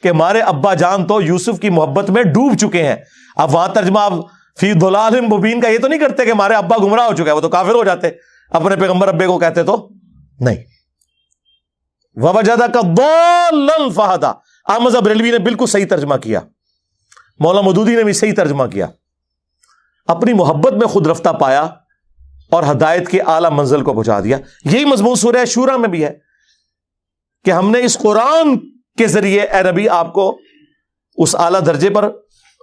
کہ ہمارے ابا جان تو یوسف کی محبت میں ڈوب چکے ہیں. اب وہاں ترجمہ آپ فی ضلال مبین کا یہ تو نہیں کرتے کہ ہمارے ابا گمراہ ہو چکے ہیں, وہ تو کافر ہو جاتے, اپنے پیغمبر ابے کو کہتے تو نہیں. ووجدک ضالا فہدی, احمد بریلوی نے بالکل صحیح ترجمہ کیا, مولانا مودودی نے بھی صحیح ترجمہ کیا. اپنی محبت میں خود رفتہ پایا اور ہدایت کے اعلیٰ منزل کو پہنچا دیا. یہی مضمون سورہ شورى میں بھی ہے کہ ہم نے اس قرآن کے ذریعے اے نبی آپ کو اس اعلیٰ درجے پر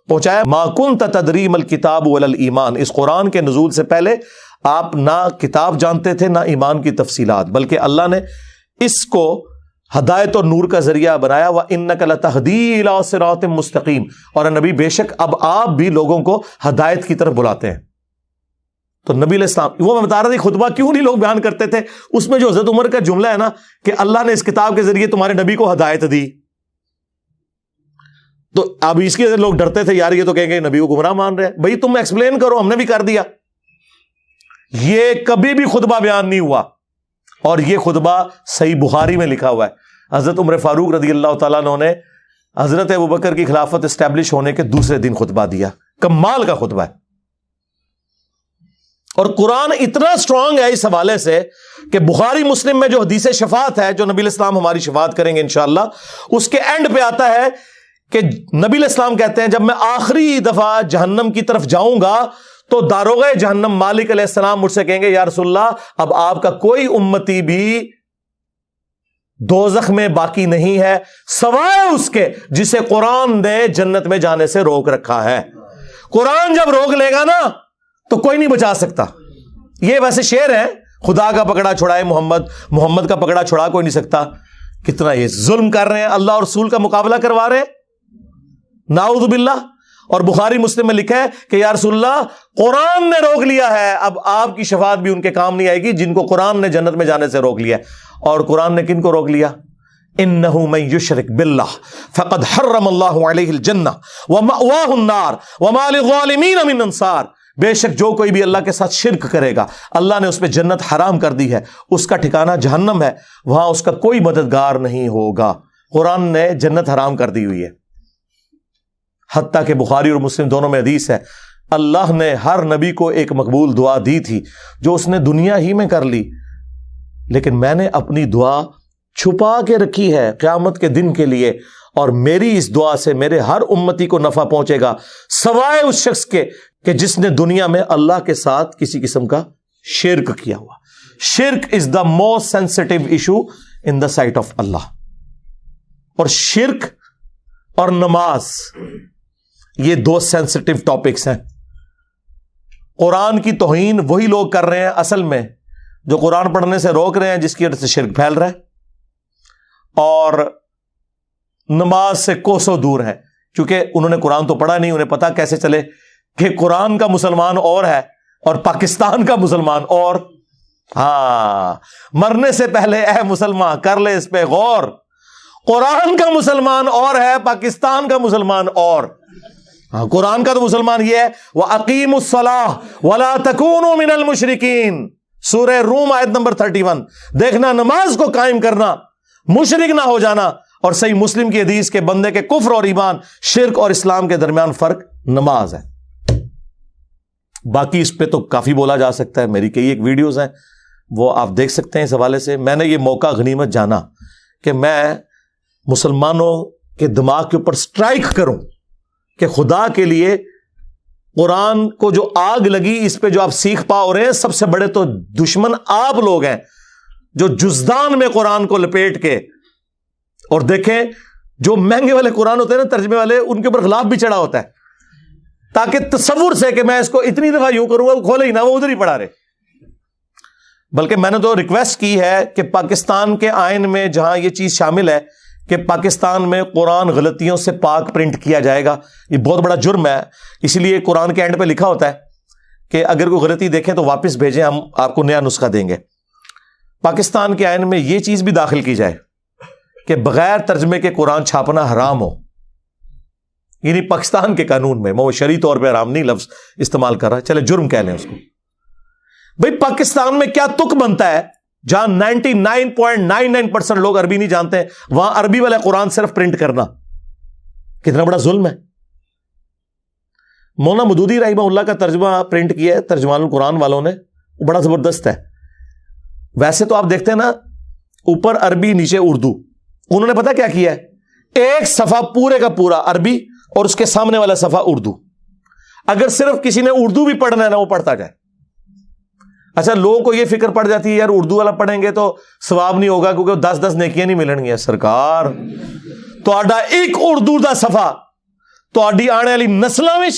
پہنچایا. ما کنت تدری ما الکتاب ولا الایمان, اس قرآن کے نزول سے پہلے آپ نہ کتاب جانتے تھے نہ ایمان کی تفصیلات, بلکہ اللہ نے اس کو ہدایت اور نور کا ذریعہ بنایا. وَإِنَّكَ لَتَهْدِي إِلَىٰ صِرَاطٍ مُسْتَقِيمٍ, اور نبی بے شک اب آپ بھی لوگوں کو ہدایت کی طرف بلاتے ہیں. تو نبی علیہ السلام, وہ میں بتا رہا تھا خطبہ کیوں نہیں لوگ بیان کرتے تھے, اس میں جو حضرت عمر کا جملہ ہے نا کہ اللہ نے اس کتاب کے ذریعے تمہارے نبی کو ہدایت دی, تو اب اس کے لوگ ڈرتے تھے یار یہ تو کہیں گے نبی کو گمراہ مان رہے ہیں. بھائی تم ایکسپلین کرو, ہم نے بھی کر دیا. یہ کبھی بھی خطبہ بیان نہیں ہوا, اور یہ خطبہ صحیح بخاری میں لکھا ہوا ہے. حضرت عمر فاروق رضی اللہ تعالیٰ عنہ نے حضرت ابوبکر کی خلافت اسٹیبلش ہونے کے دوسرے دن خطبہ دیا. کمال کا خطبہ ہے. اور قرآن اتنا سٹرونگ ہے اس حوالے سے کہ بخاری مسلم میں جو حدیث شفاعت ہے, جو نبی علیہ السلام ہماری شفاعت کریں گے انشاءاللہ, اس کے اینڈ پہ آتا ہے کہ نبی علیہ السلام کہتے ہیں جب میں آخری دفعہ جہنم کی طرف جاؤں گا تو داروغہ جہنم مالک علیہ السلام مجھ سے کہیں گے یا رسول اللہ اب آپ کا کوئی امتی بھی دوزخ میں باقی نہیں ہے سوائے اس کے جسے قرآن نے جنت میں جانے سے روک رکھا ہے. قرآن جب روک لے گا نا تو کوئی نہیں بچا سکتا. یہ ویسے شعر ہے, خدا کا پکڑا چھڑائے محمد کا پکڑا چھڑا کوئی نہیں سکتا. کتنا یہ ظلم کر رہے ہیں, اللہ اور رسول کا مقابلہ کروا رہے ہیں, نعوذ باللہ. اور بخاری مسلم میں لکھا ہے کہ یا رسول اللہ قرآن نے روک لیا ہے, اب آپ کی شفاعت بھی ان کے کام نہیں آئے گی جن کو قرآن نے جنت میں جانے سے روک لیا ہے. اور قرآن نے کن کو روک لیا؟ انہ من یشرک باللہ فقد حرم اللہ علیہ الجنہ ومأواہ النار وما للظالمین من انصار. بے شک جو کوئی بھی اللہ کے ساتھ شرک کرے گا اللہ نے اس پہ جنت حرام کر دی ہے, اس کا ٹھکانہ جہنم ہے, وہاں اس کا کوئی مددگار نہیں ہوگا. قرآن نے جنت حرام کر دی ہوئی ہے. حتیٰ کہ بخاری اور مسلم دونوں میں حدیث ہے اللہ نے ہر نبی کو ایک مقبول دعا دی تھی جو اس نے دنیا ہی میں کر لی, لیکن میں نے اپنی دعا چھپا کے رکھی ہے قیامت کے دن کے لیے, اور میری اس دعا سے میرے ہر امتی کو نفع پہنچے گا سوائے اس شخص کے کہ جس نے دنیا میں اللہ کے ساتھ کسی قسم کا شرک کیا ہوا. شرک is the most sensitive issue in the sight of اللہ. اور شرک اور نماز یہ دو سینسٹیو ٹاپکس ہیں. قرآن کی توہین وہی لوگ کر رہے ہیں اصل میں جو قرآن پڑھنے سے روک رہے ہیں, جس کی وجہ سے شرک پھیل رہا ہے, اور نماز سے کوسوں دور ہے کیونکہ انہوں نے قرآن تو پڑھا نہیں. انہیں پتا کیسے چلے کہ قرآن کا مسلمان اور ہے اور پاکستان کا مسلمان اور. ہاں, مرنے سے پہلے اے مسلمان کر لے اس پہ غور, قرآن کا مسلمان اور ہے, پاکستان کا مسلمان اور. ہاں, قرآن کا تو مسلمان یہ ہے وَأَقِيمُوا الصَّلَاةَ وَلَا تَكُونُوا مِنَ الْمُشْرِكِينَ, سورہ روم آیت نمبر 31. دیکھنا نماز کو قائم کرنا, مشرک نہ ہو جانا. اور صحیح مسلم کی حدیث کے بندے کے کفر اور ایمان, شرک اور اسلام کے درمیان فرق نماز ہے. باقی اس پہ تو کافی بولا جا سکتا ہے, میری کئی ایک ویڈیوز ہیں وہ آپ دیکھ سکتے ہیں اس حوالے سے. میں نے یہ موقع غنیمت جانا کہ میں مسلمانوں کے دماغ کے اوپر سٹرائک کروں کہ خدا کے لیے قرآن کو جو آگ لگی اس پہ جو آپ سیکھ پا رہے ہیں، سب سے بڑے تو دشمن آپ لوگ ہیں جو جزدان میں قرآن کو لپیٹ کے. اور دیکھیں جو مہنگے والے قرآن ہوتے ہیں نا ترجمے والے، ان کے اوپر غلاف بھی چڑھا ہوتا ہے تاکہ تصور سے کہ میں اس کو اتنی دفعہ یوں کروں گا وہ کھولے ہی نہ، وہ ادھر ہی پڑھا رہے. بلکہ میں نے تو ریکویسٹ کی ہے کہ پاکستان کے آئین میں جہاں یہ چیز شامل ہے کہ پاکستان میں قرآن غلطیوں سے پاک پرنٹ کیا جائے گا. یہ بہت بڑا جرم ہے، اسی لیے قرآن کے اینڈ پہ لکھا ہوتا ہے کہ اگر کوئی غلطی دیکھیں تو واپس بھیجیں، ہم آپ کو نیا نسخہ دیں گے. پاکستان کے آئین میں یہ چیز بھی داخل کی جائے کہ بغیر ترجمے کے قرآن چھاپنا حرام ہو. یعنی پاکستان کے قانون میں، وہ شرعی طور پہ حرام نہیں لفظ استعمال کر رہا، چلے جرم کہہ لیں اس کو. بھئی پاکستان میں کیا تک بنتا ہے جہاں 99.99% لوگ عربی نہیں جانتے ہیں، وہاں عربی والا قرآن صرف پرنٹ کرنا کتنا بڑا ظلم ہے. مولانا مودودی رحمہ اللہ کا ترجمہ پرنٹ کیا ہے ترجمان القرآن والوں نے، وہ بڑا زبردست ہے. ویسے تو آپ دیکھتے ہیں نا اوپر عربی نیچے اردو، انہوں نے پتا کیا کیا ہے، ایک صفحہ پورے کا پورا عربی اور اس کے سامنے والا صفحہ اردو. اگر صرف کسی نے اردو بھی پڑھنا ہے نا وہ پڑھتا جائے. اچھا لوگوں کو یہ فکر پڑ جاتی ہے یار اردو والا پڑھیں گے تو ثواب نہیں ہوگا کیونکہ 10 نیکیاں نہیں ملن گیا. سرکار تو ایک اردو دا صفحہ تو آنے والی نسلوں میں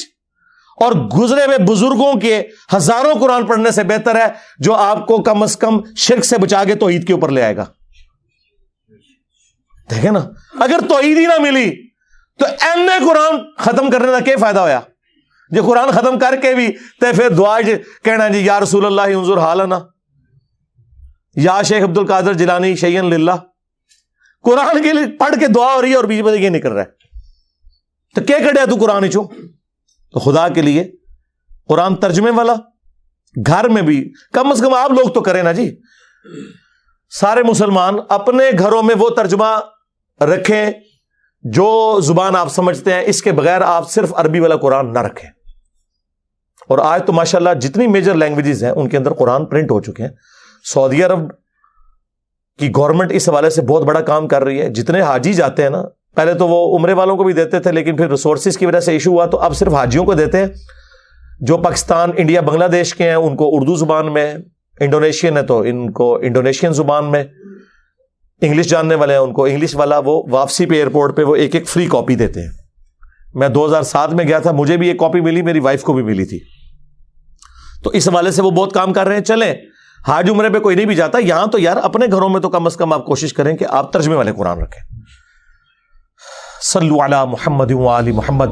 اور گزرے ہوئے بزرگوں کے ہزاروں قرآن پڑھنے سے بہتر ہے جو آپ کو کم از کم شرک سے بچا کے توحید کے اوپر لے آئے گا. دیکھیں نا اگر توحید ہی نہ ملی تو ایم اے قرآن ختم کرنے کا کیا فائدہ ہویا؟ جو قرآن ختم کر کے بھی تے پھر دعا کہنا جی یا رسول اللہ انظر حالنا، یا شیخ عبد القادر جیلانی شیئن للہ. قرآن کے لیے پڑھ کے دعا ہو رہی ہے اور بیچ میں یہ نہیں کر رہا ہے تو کیا کڑیا تو قرآن چوں. تو خدا کے لیے قرآن ترجمے والا گھر میں بھی کم از کم آپ لوگ تو کریں نا جی. سارے مسلمان اپنے گھروں میں وہ ترجمہ رکھیں جو زبان آپ سمجھتے ہیں، اس کے بغیر آپ صرف عربی والا قرآن نہ رکھیں. اور آج تو ماشاءاللہ جتنی میجر لینگویجز ہیں ان کے اندر قرآن پرنٹ ہو چکے ہیں. سعودی عرب کی گورنمنٹ اس حوالے سے بہت بڑا کام کر رہی ہے. جتنے حاجی جاتے ہیں نا، پہلے تو وہ عمرے والوں کو بھی دیتے تھے لیکن پھر ریسورسز کی وجہ سے ایشو ہوا تو اب صرف حاجیوں کو دیتے ہیں. جو پاکستان انڈیا بنگلہ دیش کے ہیں ان کو اردو زبان میں، انڈونیشین ہے تو ان کو انڈونیشین زبان میں، انگلش جاننے والے ہیں ان کو انگلش والا. وہ واپسی پہ ایئرپورٹ پہ وہ ایک فری کاپی دیتے ہیں. میں 2007 میں گیا تھا، مجھے بھی ایک کاپی ملی، میری وائف کو بھی ملی تھی. تو اس حوالے سے وہ بہت کام کر رہے ہیں. چلیں حاج عمرے پہ کوئی نہیں بھی جاتا، یہاں تو یار اپنے گھروں میں تو کم از کم آپ کوشش کریں کہ آپ ترجمے والے قرآن رکھیں. صلو علی محمد وآل محمد،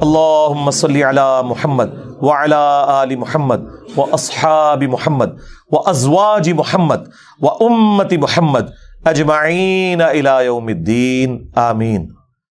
اللہم صلی علی محمد وعلی آل محمد واصحاب محمد وازواج محمد وامت محمد اجمعین الی یوم الدین، آمین.